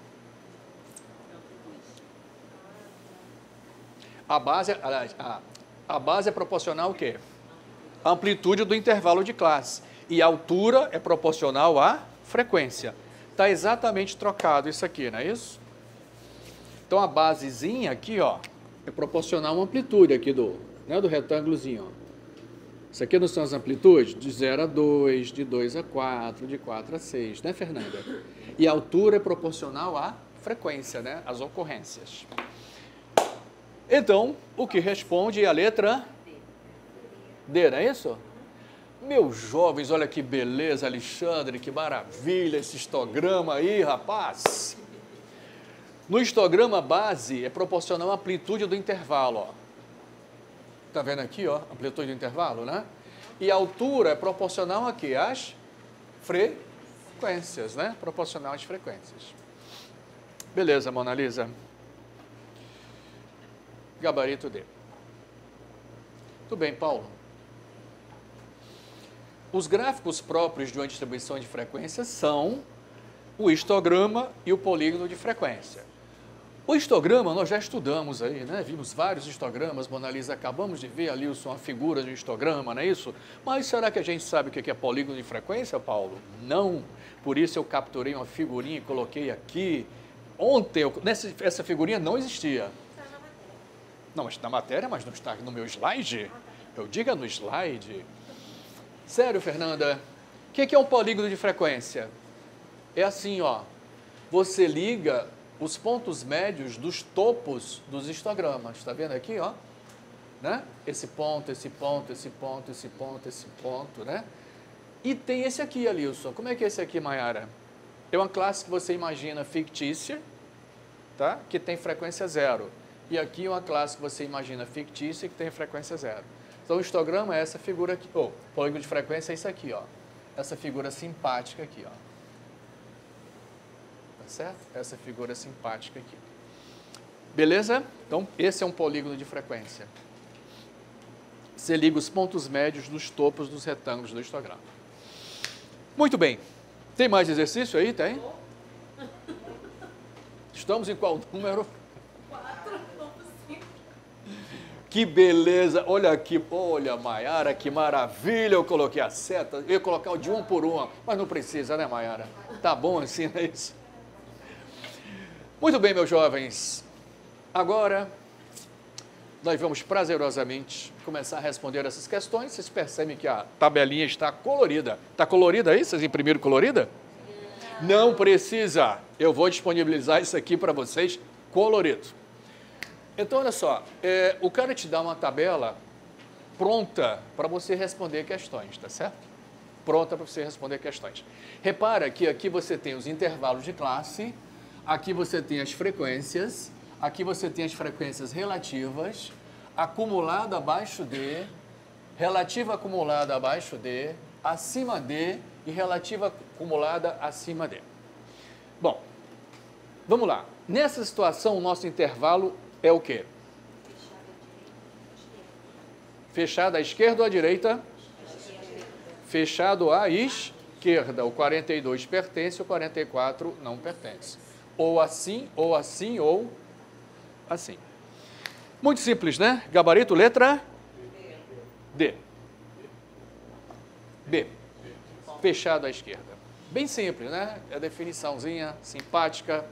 A base é proporcional ao quê? A amplitude do intervalo de classe. E a altura é proporcional à frequência. Está exatamente trocado isso aqui, não é isso? Então, a basezinha aqui, ó, é proporcional à amplitude aqui do retângulozinho, ó. Isso aqui não são as amplitudes? De 0 a 2, de 2 a 4, de 4 a 6, né, Fernanda? E a altura é proporcional à frequência, né? As ocorrências. Então, o que responde é a letra D, não é isso? Meus jovens, olha que beleza, Alexandre, que maravilha esse histograma aí, rapaz. No histograma base é proporcional à amplitude do intervalo, ó. Tá vendo aqui, ó, amplitude do intervalo, né? E a altura é proporcional a quê? Às frequências, né? Proporcional às frequências. Beleza, Mona Lisa. Gabarito D. Tudo bem, Paulo. Os gráficos próprios de uma distribuição de frequências são o histograma e o polígono de frequência. O histograma nós já estudamos aí, né? Vimos vários histogramas, Mona Lisa, acabamos de ver ali a figura de um histograma, não é isso? Mas será que a gente sabe o que é polígono de frequência, Paulo? Não. Por isso eu capturei uma figurinha e coloquei aqui. Ontem, essa figurinha não existia. Não, mas na matéria, mas não está no meu slide. Eu diga no slide. Sério, Fernanda, o que é um polígono de frequência? É assim, ó, você liga os pontos médios dos topos dos histogramas. Está vendo aqui, ó? Né? Esse ponto, esse ponto, esse ponto, esse ponto, esse ponto, né? E tem esse aqui, Alilson. Como é que é esse aqui, Maiara? É uma classe que você imagina fictícia, tá? Que tem frequência 0. E aqui uma classe que você imagina fictícia que tem frequência 0. Então, o histograma é essa figura aqui. O polígono de frequência é isso aqui, ó. Essa figura simpática aqui, ó. Certo? Essa figura simpática aqui. Beleza? Então, esse é um polígono de frequência. Você liga os pontos médios dos topos dos retângulos do histograma. Muito bem. Tem mais exercício aí? Tem? Estamos em qual número?
4, vamos 5.
Que beleza! Olha aqui, olha, Maiara, que maravilha! Eu coloquei a seta, eu ia colocar o de 1 por 1, mas não precisa, né, Maiara? Tá bom assim, não é isso? Muito bem, meus jovens, agora nós vamos prazerosamente começar a responder essas questões. Vocês percebem que a tabelinha está colorida. Está colorida aí? Vocês imprimiram colorida? Não precisa. Eu vou disponibilizar isso aqui para vocês colorido. Então, olha só, o cara te dá uma tabela pronta para você responder questões, tá certo? Pronta para você responder questões. Repara que aqui você tem os intervalos de classe. Aqui você tem as frequências, aqui você tem as frequências relativas, acumulado abaixo D, relativa acumulada abaixo D, acima D e relativa acumulada acima D. Bom, vamos lá. Nessa situação, o nosso intervalo é o quê? Fechado à esquerda ou à direita? Fechado à esquerda. O 42 pertence, o 44 não pertence. Ou assim, ou assim, ou assim. Muito simples, né? Gabarito, letra D. B. Fechado à esquerda. Bem simples, né? É a definiçãozinha simpática.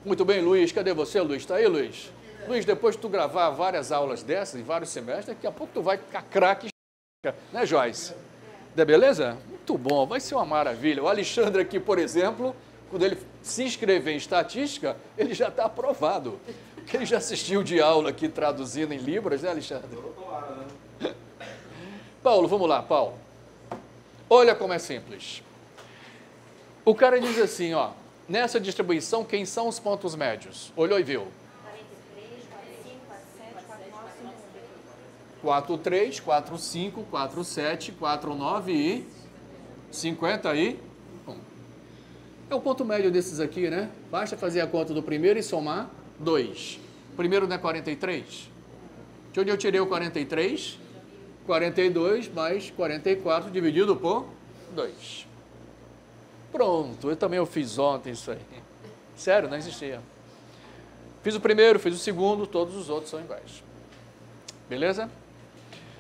Muito bem, Luiz. Cadê você, Luiz? Está aí, Luiz? Luiz, depois de tu gravar várias aulas dessas, em vários semestres, daqui a pouco tu vai ficar craque, né, Joyce? Da beleza? Muito bom, vai ser uma maravilha. O Alexandre aqui, por exemplo, quando ele se inscrever em estatística, ele já está aprovado. Porque ele já assistiu de aula aqui traduzindo em Libras, né, Alexandre? Paulo, vamos lá, Paulo. Olha como é simples. O cara diz assim, ó, nessa distribuição, quem são os pontos médios? Olhou e viu. 43, 45, 47, 49 e 51. É o ponto médio desses aqui, né? Basta fazer a conta do primeiro e somar 2. O primeiro não é 43? De onde eu tirei o 43? 42 mais 44 dividido por 2. Pronto, eu fiz ontem isso aí. Sério, não existia. Fiz o primeiro, fiz o segundo, todos os outros são iguais. Beleza?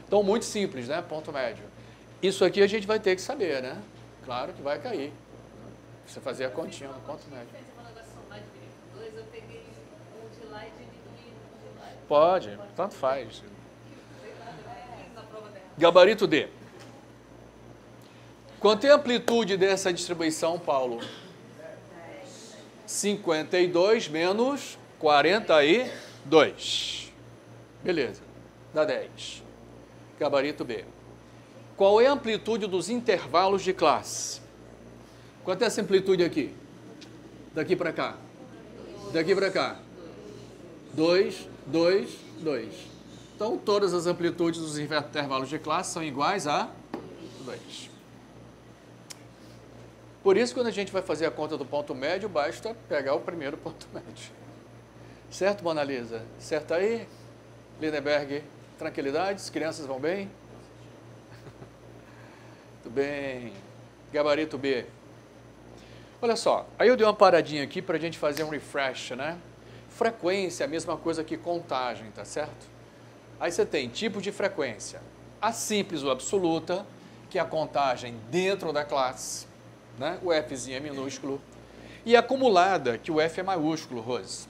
Então, muito simples, né? Ponto médio. Isso aqui a gente vai ter que saber, né? Claro que vai cair. Você fazer a continha no ponto médio.
Eu peguei um de lá e dividi um de lá.
Pode, tanto faz. Gabarito D. Quanto é a amplitude dessa distribuição, Paulo? 52 menos 42. Beleza, dá 10. Gabarito B. Qual é a amplitude dos intervalos de classe? Quanto é essa amplitude aqui? Daqui para cá. Daqui para cá. 2, 2, 2. Então, todas as amplitudes dos intervalos de classe são iguais a 2. Por isso, quando a gente vai fazer a conta do ponto médio, basta pegar o primeiro ponto médio. Certo, Mona Lisa? Certo aí? Lindenberg, tranquilidades? Crianças vão bem? Tudo bem. Gabarito B. Olha só, aí eu dei uma paradinha aqui para a gente fazer um refresh, né? Frequência é a mesma coisa que contagem, tá certo? Aí você tem tipo de frequência. A simples ou absoluta, que é a contagem dentro da classe, né? O Fzinho é minúsculo. E a acumulada, que o F é maiúsculo, Rose.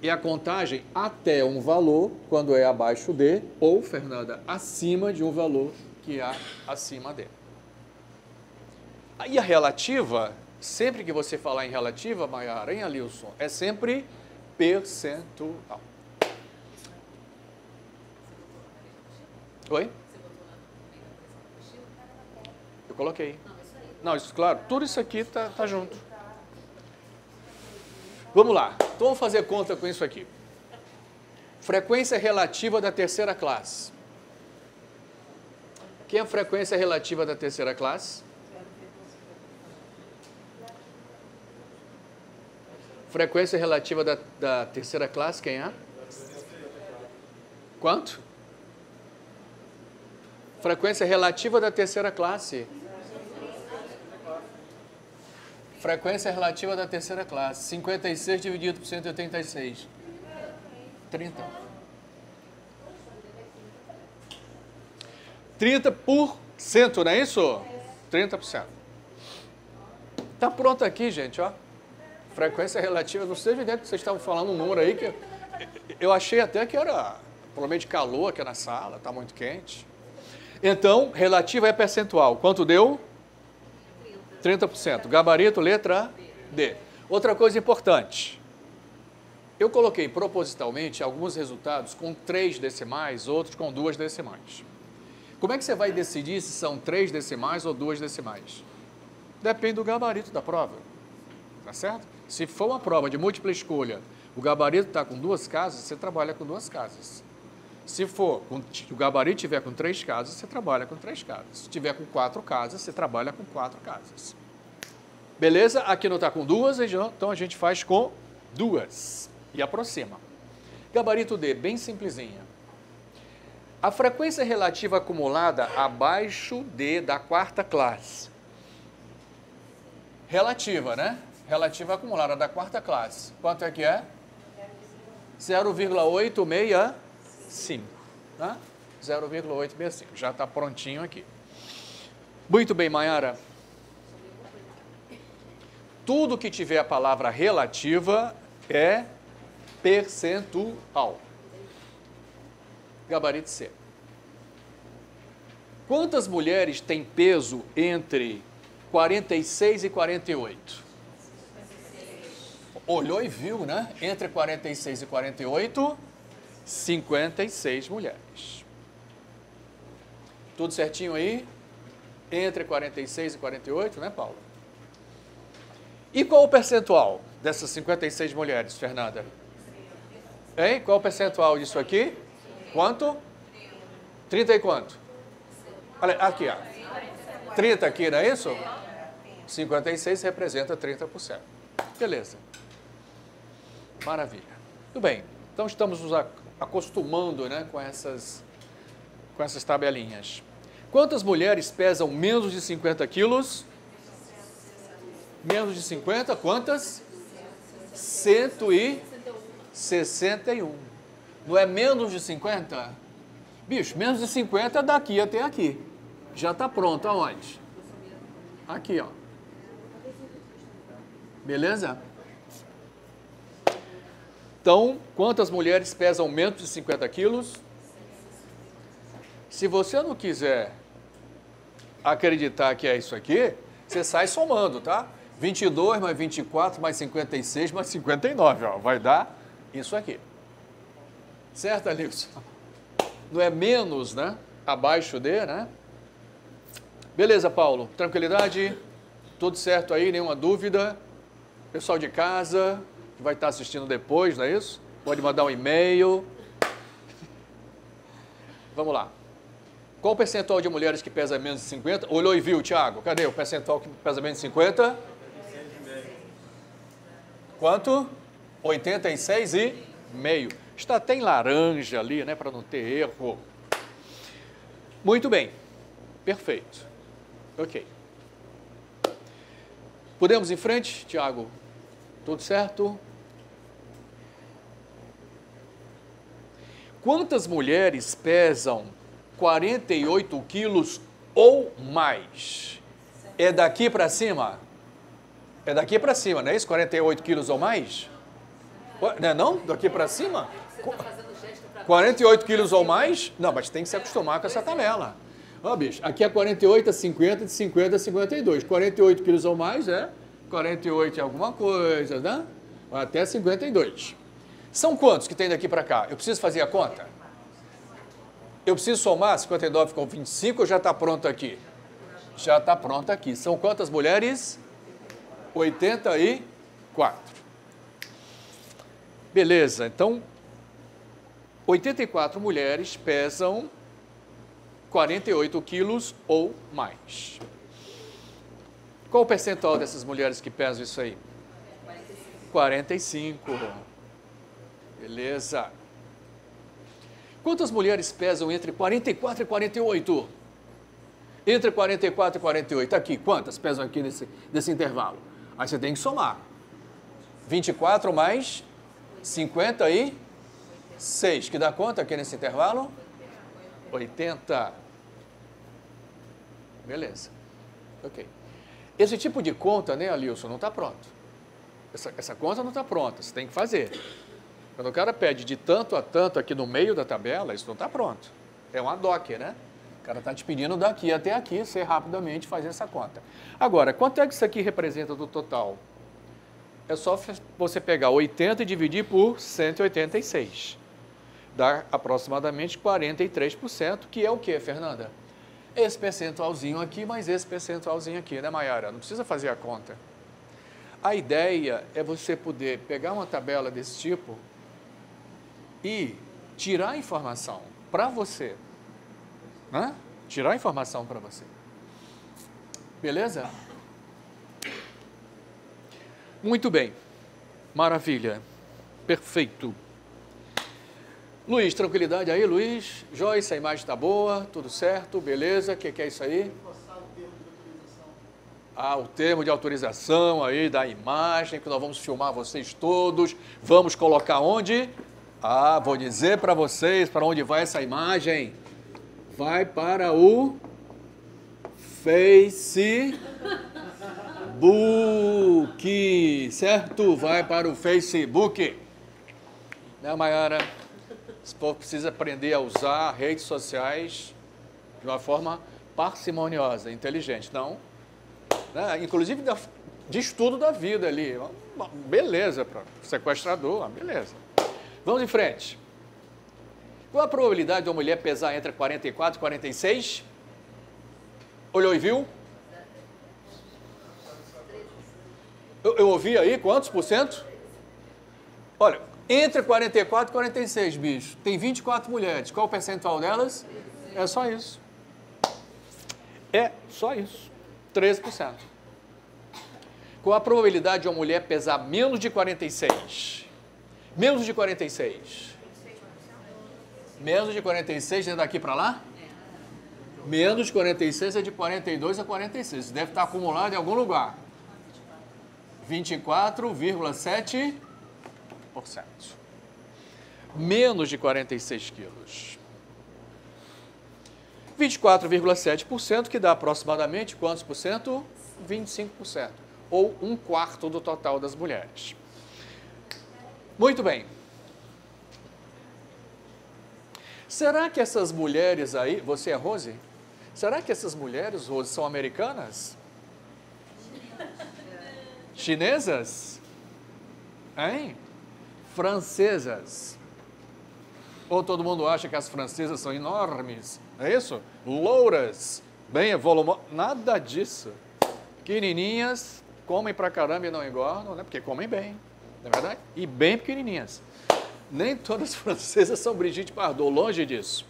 E a contagem até um valor, quando é abaixo de, ou, Fernanda, acima de um valor que é acima de. E a relativa, sempre que você falar em relativa, Maiara, hein, Alilson, é sempre percentual. Oi? Eu coloquei. Não, isso, claro, tudo isso aqui tá junto. Vamos lá, então vamos fazer conta com isso aqui. Frequência relativa da terceira classe. Quem é a frequência relativa da terceira classe? Frequência relativa da terceira classe, quem é? Quanto? Frequência relativa da terceira classe. Frequência relativa da terceira classe. 56 dividido por 186. 30. 30%, não é isso? 30%. Tá pronto aqui, gente, ó. Frequência relativa, não sei de onde vocês estavam falando um número aí que eu achei até que era provavelmente calor aqui na sala, tá muito quente. Então, relativa é percentual. Quanto deu? 30%. Gabarito, letra D. Outra coisa importante. Eu coloquei propositalmente alguns resultados com 3 decimais, outros com 2 decimais. Como é que você vai decidir se são 3 decimais ou 2 decimais? Depende do gabarito da prova. Tá certo? Se for uma prova de múltipla escolha, o gabarito está com 2 casas, você trabalha com 2 casas. Se for, o gabarito tiver com 3 casas, você trabalha com 3 casas. Se tiver com 4 casas, você trabalha com 4 casas. Beleza? Aqui não está com 2, então a gente faz com 2 e aproxima. Gabarito D, bem simplesinha. A frequência relativa acumulada abaixo da quarta classe. Relativa, né? Relativa acumulada da quarta classe. Quanto é que é? 0,865. Tá? 0,865. Já está prontinho aqui. Muito bem, Maiara. Tudo que tiver a palavra relativa é percentual. Gabarito C. Quantas mulheres têm peso entre 46 e 48? Olhou e viu, né? Entre 46 e 48, 56 mulheres. Tudo certinho aí? Entre 46 e 48, né, Paulo? E qual o percentual dessas 56 mulheres, Fernanda? Hein? Qual o percentual disso aqui? Quanto? 30 e quanto? Olha, aqui, ó. 30 aqui, não é isso? 56 representa 30%. Beleza. Maravilha. Tudo bem. Então, estamos nos acostumando, né, com essas tabelinhas. Quantas mulheres pesam menos de 50 quilos? Menos de 50, quantas? 161. Não é menos de 50? Bicho, menos de 50 é daqui até aqui. Já está pronto, aonde? Aqui, ó. Beleza? Então, quantas mulheres pesam menos de 50 quilos? Se você não quiser acreditar que é isso aqui, você sai somando, tá? 22 mais 24 mais 56 mais 59, ó, vai dar isso aqui. Certo, Alilson? Não é menos, né? Abaixo de, né? Beleza, Paulo. Tranquilidade? Tudo certo aí? Nenhuma dúvida? Pessoal de casa, que vai estar assistindo depois, não é isso? Pode mandar um e-mail. Vamos lá. Qual o percentual de mulheres que pesa menos de 50? Olhou e viu, Thiago. Cadê o percentual que pesa menos de 50? Quanto? 86,5. Está até em laranja ali, né, para não ter erro. Muito bem. Perfeito. Ok. Podemos ir em frente, Thiago? Tudo certo? Quantas mulheres pesam 48 quilos ou mais? É daqui para cima? É daqui para cima, não é isso? 48 quilos ou mais? Não é não? Daqui para cima? 48 quilos ou mais? Não, mas tem que se acostumar com essa tabela. Ó, bicho, aqui é 48 a 50, de 50 a 52. 48 quilos ou mais é 48 é alguma coisa, né? Até 52. São quantos que tem daqui para cá? Eu preciso fazer a conta? Eu preciso somar 59 com 25 ou já está pronto aqui? Já está pronto aqui. São quantas mulheres? 84. Beleza, então 84 mulheres pesam 48 quilos ou mais. Qual o percentual dessas mulheres que pesam isso aí? 45. Beleza. Quantas mulheres pesam entre 44 e 48? Entre 44 e 48, aqui, quantas pesam aqui nesse intervalo? Aí você tem que somar. 24 mais 56, que dá quanto aqui nesse intervalo? 80. Beleza. Ok. Esse tipo de conta, né, Alilson, não está pronto. Essa conta não está pronta, você tem que fazer. Quando o cara pede de tanto a tanto aqui no meio da tabela, isso não está pronto. É um ad hoc, né? O cara está te pedindo daqui até aqui, você rapidamente fazer essa conta. Agora, quanto é que isso aqui representa do total? É só você pegar 80 e dividir por 186. Dá aproximadamente 43%, que é o quê, Fernanda? Esse percentualzinho aqui, mais esse percentualzinho aqui, né, Mayara? Não precisa fazer a conta. A ideia é você poder pegar uma tabela desse tipo e tirar a informação para você. Né? Tirar a informação para você. Beleza? Muito bem. Maravilha. Perfeito. Luiz, tranquilidade aí, Luiz? Joyce, a imagem está boa, tudo certo, beleza? O que é isso aí? Ah, o termo de autorização aí da imagem, que nós vamos filmar vocês todos. Vamos colocar onde? Ah, vou dizer para vocês para onde vai essa imagem. Vai para o Facebook, certo? Vai para o Facebook. Né, Mayara? Esse povo precisa aprender a usar redes sociais de uma forma parcimoniosa, inteligente. Não, né? Inclusive de estudo da vida ali. Beleza, para sequestrador, beleza. Vamos em frente. Qual a probabilidade de uma mulher pesar entre 44 e 46? Olhou e viu? Eu ouvi aí quantos por cento? Olha, entre 44 e 46, bicho, tem 24 mulheres. Qual o percentual delas? É só isso. É só isso. 13%. Com a probabilidade de uma mulher pesar menos de 46. Menos de 46. Menos de 46 é daqui para lá? Menos de 46 é de 42 a 46. Deve estar acumulado em algum lugar. 24,7%. Menos de 46 quilos. 24,7%, que dá aproximadamente quantos por cento? 25%. Ou 1/4 do total das mulheres. Muito bem. Será que essas mulheres aí... Você é Rose? Será que essas mulheres, Rose, são americanas? Chinesas? Hein? Francesas? Ou todo mundo acha que as francesas são enormes? É isso? Louras, bem volumosas? Nada disso. Pequenininhas, comem pra caramba e não engordam, né? Porque comem bem, não é verdade? E bem pequenininhas. Nem todas as francesas são Brigitte Bardot, longe disso.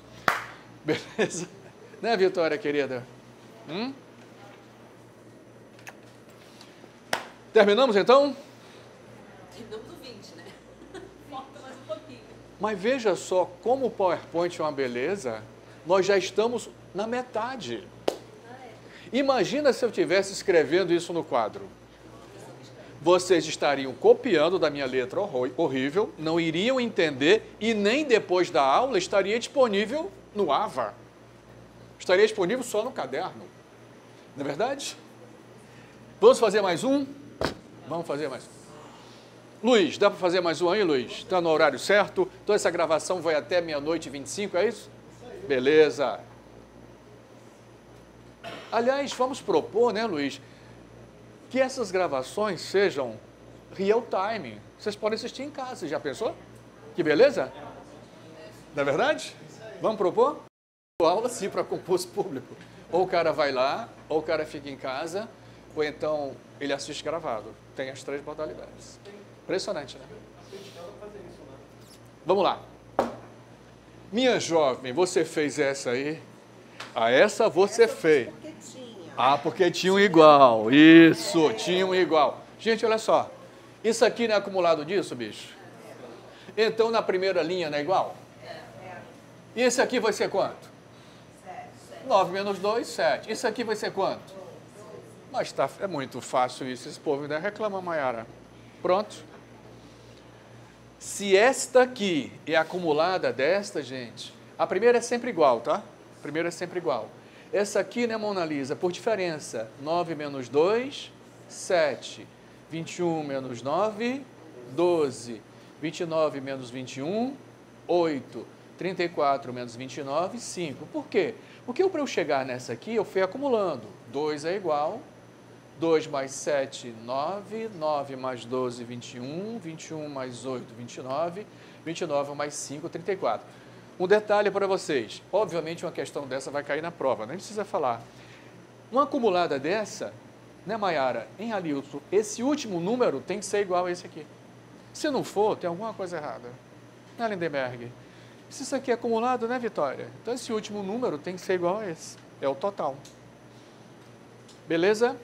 Beleza? Né, Vitória, querida? Terminamos, então?
Terminamos o 20, né? Falta mais um pouquinho.
Mas veja só, como o PowerPoint é uma beleza, nós já estamos na metade. Imagina se eu estivesse escrevendo isso no quadro. Vocês estariam copiando da minha letra horrível, não iriam entender e nem depois da aula estaria disponível no AVA. Estaria disponível só no caderno. Não é verdade? Vamos fazer mais um? Vamos fazer mais um. Luiz, dá para fazer mais um aí, Luiz? Está no horário certo? Então essa gravação vai até 00:25, é isso? Beleza. Aliás, vamos propor, né, Luiz, que essas gravações sejam real time. Vocês podem assistir em casa, já pensou? Que beleza? Não é verdade? Vamos propor? Aula sim para concurso público. Ou o cara vai lá, ou o cara fica em casa, ou então ele assiste gravado. Tem as 3 modalidades. Impressionante, né? Vamos lá. Minha jovem, você fez essa aí? Ah, essa você fez.
Porque tinha.
Ah, porque tinha um igual. Isso, tinha um igual. Gente, olha só. Isso aqui não é acumulado disso, bicho? Então, na primeira linha não é igual? E esse aqui vai ser quanto? 9 menos 2, 7. Isso aqui vai ser quanto? Mas tá, é muito fácil isso. Esse povo ainda reclama, Maiara. Pronto. Se esta aqui é acumulada desta, gente, a primeira é sempre igual, tá? A primeira é sempre igual. Essa aqui, né, Mona Lisa, por diferença, 9 menos 2, 7. 21 menos 9, 12. 29 menos 21, 8. 34 menos 29, 5. Por quê? Porque para eu chegar nessa aqui, eu fui acumulando. 2 é igual, 2 mais 7, 9, 9 mais 12, 21, 21 mais 8, 29, 29 mais 5, 34. Um detalhe para vocês, obviamente uma questão dessa vai cair na prova, nem precisa falar. Uma acumulada dessa, né, Maiara, em Halilton, esse último número tem que ser igual a esse aqui. Se não for, tem alguma coisa errada. Né, Lindenberg? Se isso aqui é acumulado, né, Vitória? Então esse último número tem que ser igual a esse, é o total. Beleza?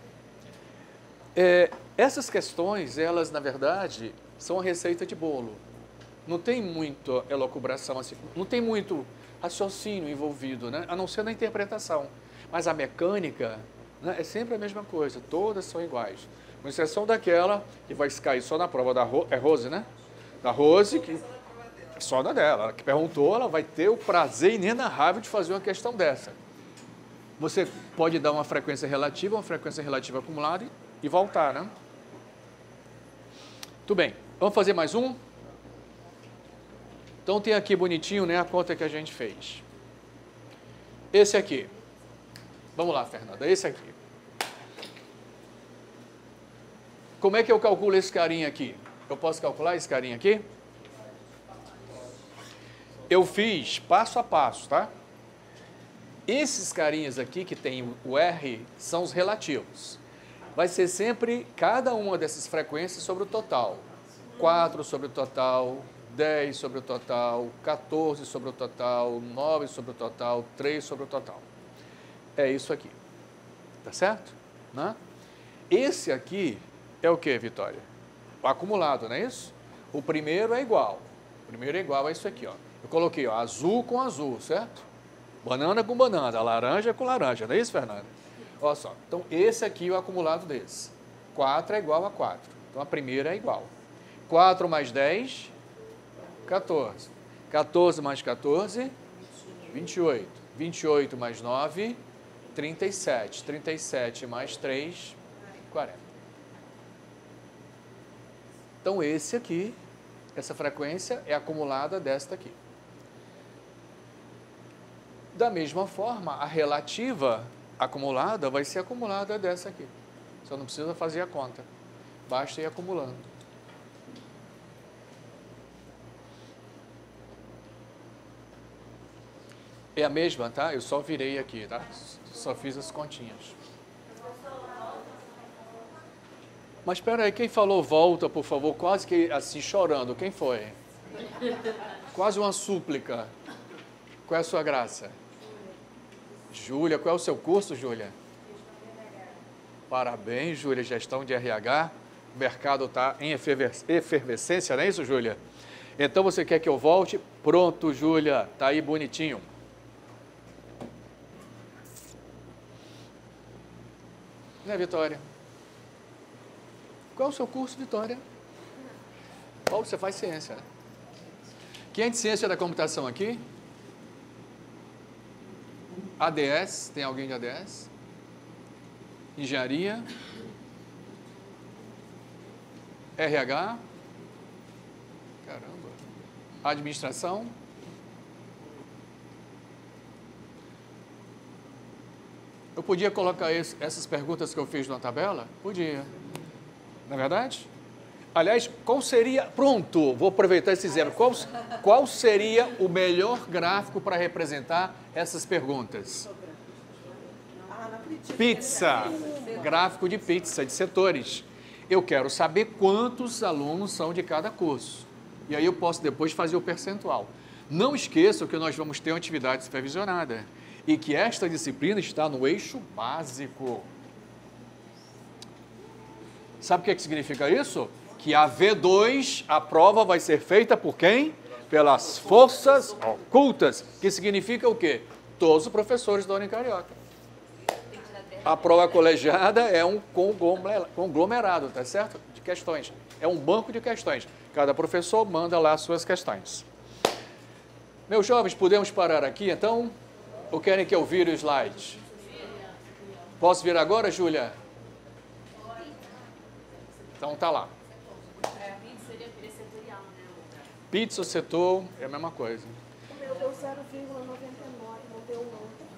Essas questões, elas, na verdade, são a receita de bolo. Não tem muita elucubração, assim, não tem muito raciocínio envolvido, né? A não ser na interpretação. Mas a mecânica, né, é sempre a mesma coisa, todas são iguais. Com exceção daquela que vai cair só na prova da Rose, né? Da Rose, que só da dela. Ela que perguntou, ela vai ter o prazer inenarrável de fazer uma questão dessa. Você pode dar uma frequência relativa acumulada e voltar, né? Tudo bem. Vamos fazer mais um? Então tem aqui bonitinho, né, a conta que a gente fez. Esse aqui. Vamos lá, Fernanda, esse aqui. Como é que eu calculo esse carinha aqui? Eu posso calcular esse carinha aqui? Eu fiz passo a passo, tá? Esses carinhas aqui que tem o R são os relativos. Vai ser sempre cada uma dessas frequências sobre o total. 4 sobre o total, 10 sobre o total, 14 sobre o total, 9 sobre o total, 3 sobre o total. É isso aqui. Tá certo? Né? Esse aqui é o que, Vitória? O acumulado, não é isso? O primeiro é igual. O primeiro é igual a isso aqui, ó. Eu coloquei, ó, azul com azul, certo? Banana com banana, laranja com laranja, não é isso, Fernanda? Olha só, então esse aqui é o acumulado desse. 4 é igual a 4. Então a primeira é igual. 4 mais 10, 14. 14 mais 14, 28. 28 mais 9, 37. 37 mais 3, 40. Então esse aqui, essa frequência é acumulada desta aqui. Da mesma forma, a relativa acumulada vai ser acumulada dessa aqui. Só não precisa fazer a conta. Basta ir acumulando. É a mesma, tá? Eu só virei aqui, tá? Só fiz as continhas. Mas espera aí, quem falou volta, por favor, quase que assim chorando, quem foi? Quase uma súplica. Qual é a sua graça? Júlia, qual é o seu curso, Júlia? Parabéns, Júlia, gestão de RH. O mercado está em efervescência, não é isso, Júlia? Então você quer que eu volte? Pronto, Júlia, tá aí bonitinho. Né, Vitória? Qual é o seu curso, Vitória? Paulo, você faz ciência, né? Quem é de ciência da computação aqui? ADS, tem alguém de ADS? Engenharia? RH? Caramba. Administração? Eu podia colocar essas perguntas que eu fiz na tabela? Podia. Não é verdade? Aliás, qual seria... Pronto, vou aproveitar esse exemplo. Qual seria o melhor gráfico para representar essas perguntas? Pizza. Gráfico de pizza, de setores. Eu quero saber quantos alunos são de cada curso. E aí eu posso depois fazer o percentual. Não esqueçam que nós vamos ter uma atividade supervisionada e que esta disciplina está no eixo básico. Sabe o que significa isso? Que a V2, a prova vai ser feita por quem? Pelas forças ocultas, que significa o quê? Todos os professores da Unicarioca. A prova colegiada é um conglomerado, tá certo? De questões. É um banco de questões. Cada professor manda lá as suas questões. Meus jovens, podemos parar aqui, então? Ou querem que eu vire o slide? Posso vir agora, Júlia? Então tá lá. Pizza, setor, é a mesma coisa.
O meu deu 0,99, não deu 1.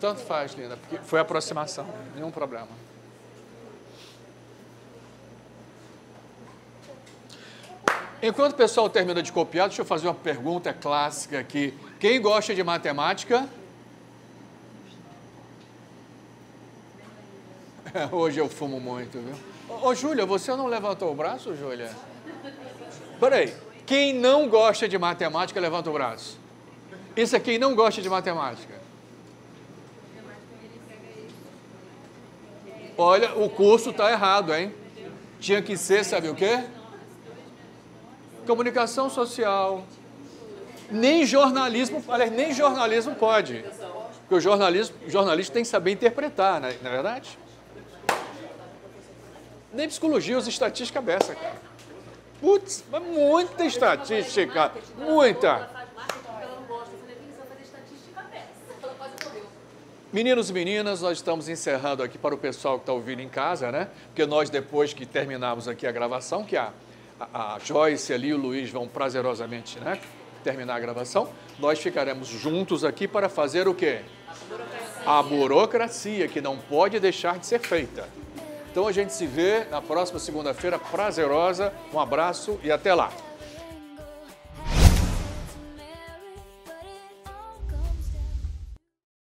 Tanto faz, linda, porque foi aproximação, nenhum problema. Enquanto o pessoal termina de copiar, deixa eu fazer uma pergunta clássica aqui. Quem gosta de matemática? Hoje eu fumo muito, viu? Ô, Júlia, você não levantou o braço, Júlia? Peraí, quem não gosta de matemática, levanta o braço. Isso é quem não gosta de matemática. Olha, o curso está errado, hein? Tinha que ser, sabe o quê? Comunicação social. Nem jornalismo, aliás, nem jornalismo pode. Porque o jornalista tem que saber interpretar, né? Não é verdade? Nem psicologia usa estatística dessa, cara. Putz, mas muita estatística, muita. Meninos e meninas, nós estamos encerrando aqui para o pessoal que está ouvindo em casa, né? Porque nós, depois que terminarmos aqui a gravação, que a Joyce ali e o Luiz vão prazerosamente, né, terminar a gravação, nós ficaremos juntos aqui para fazer o quê? A burocracia, que não pode deixar de ser feita. Então a gente se vê na próxima segunda-feira prazerosa. Um abraço e até lá.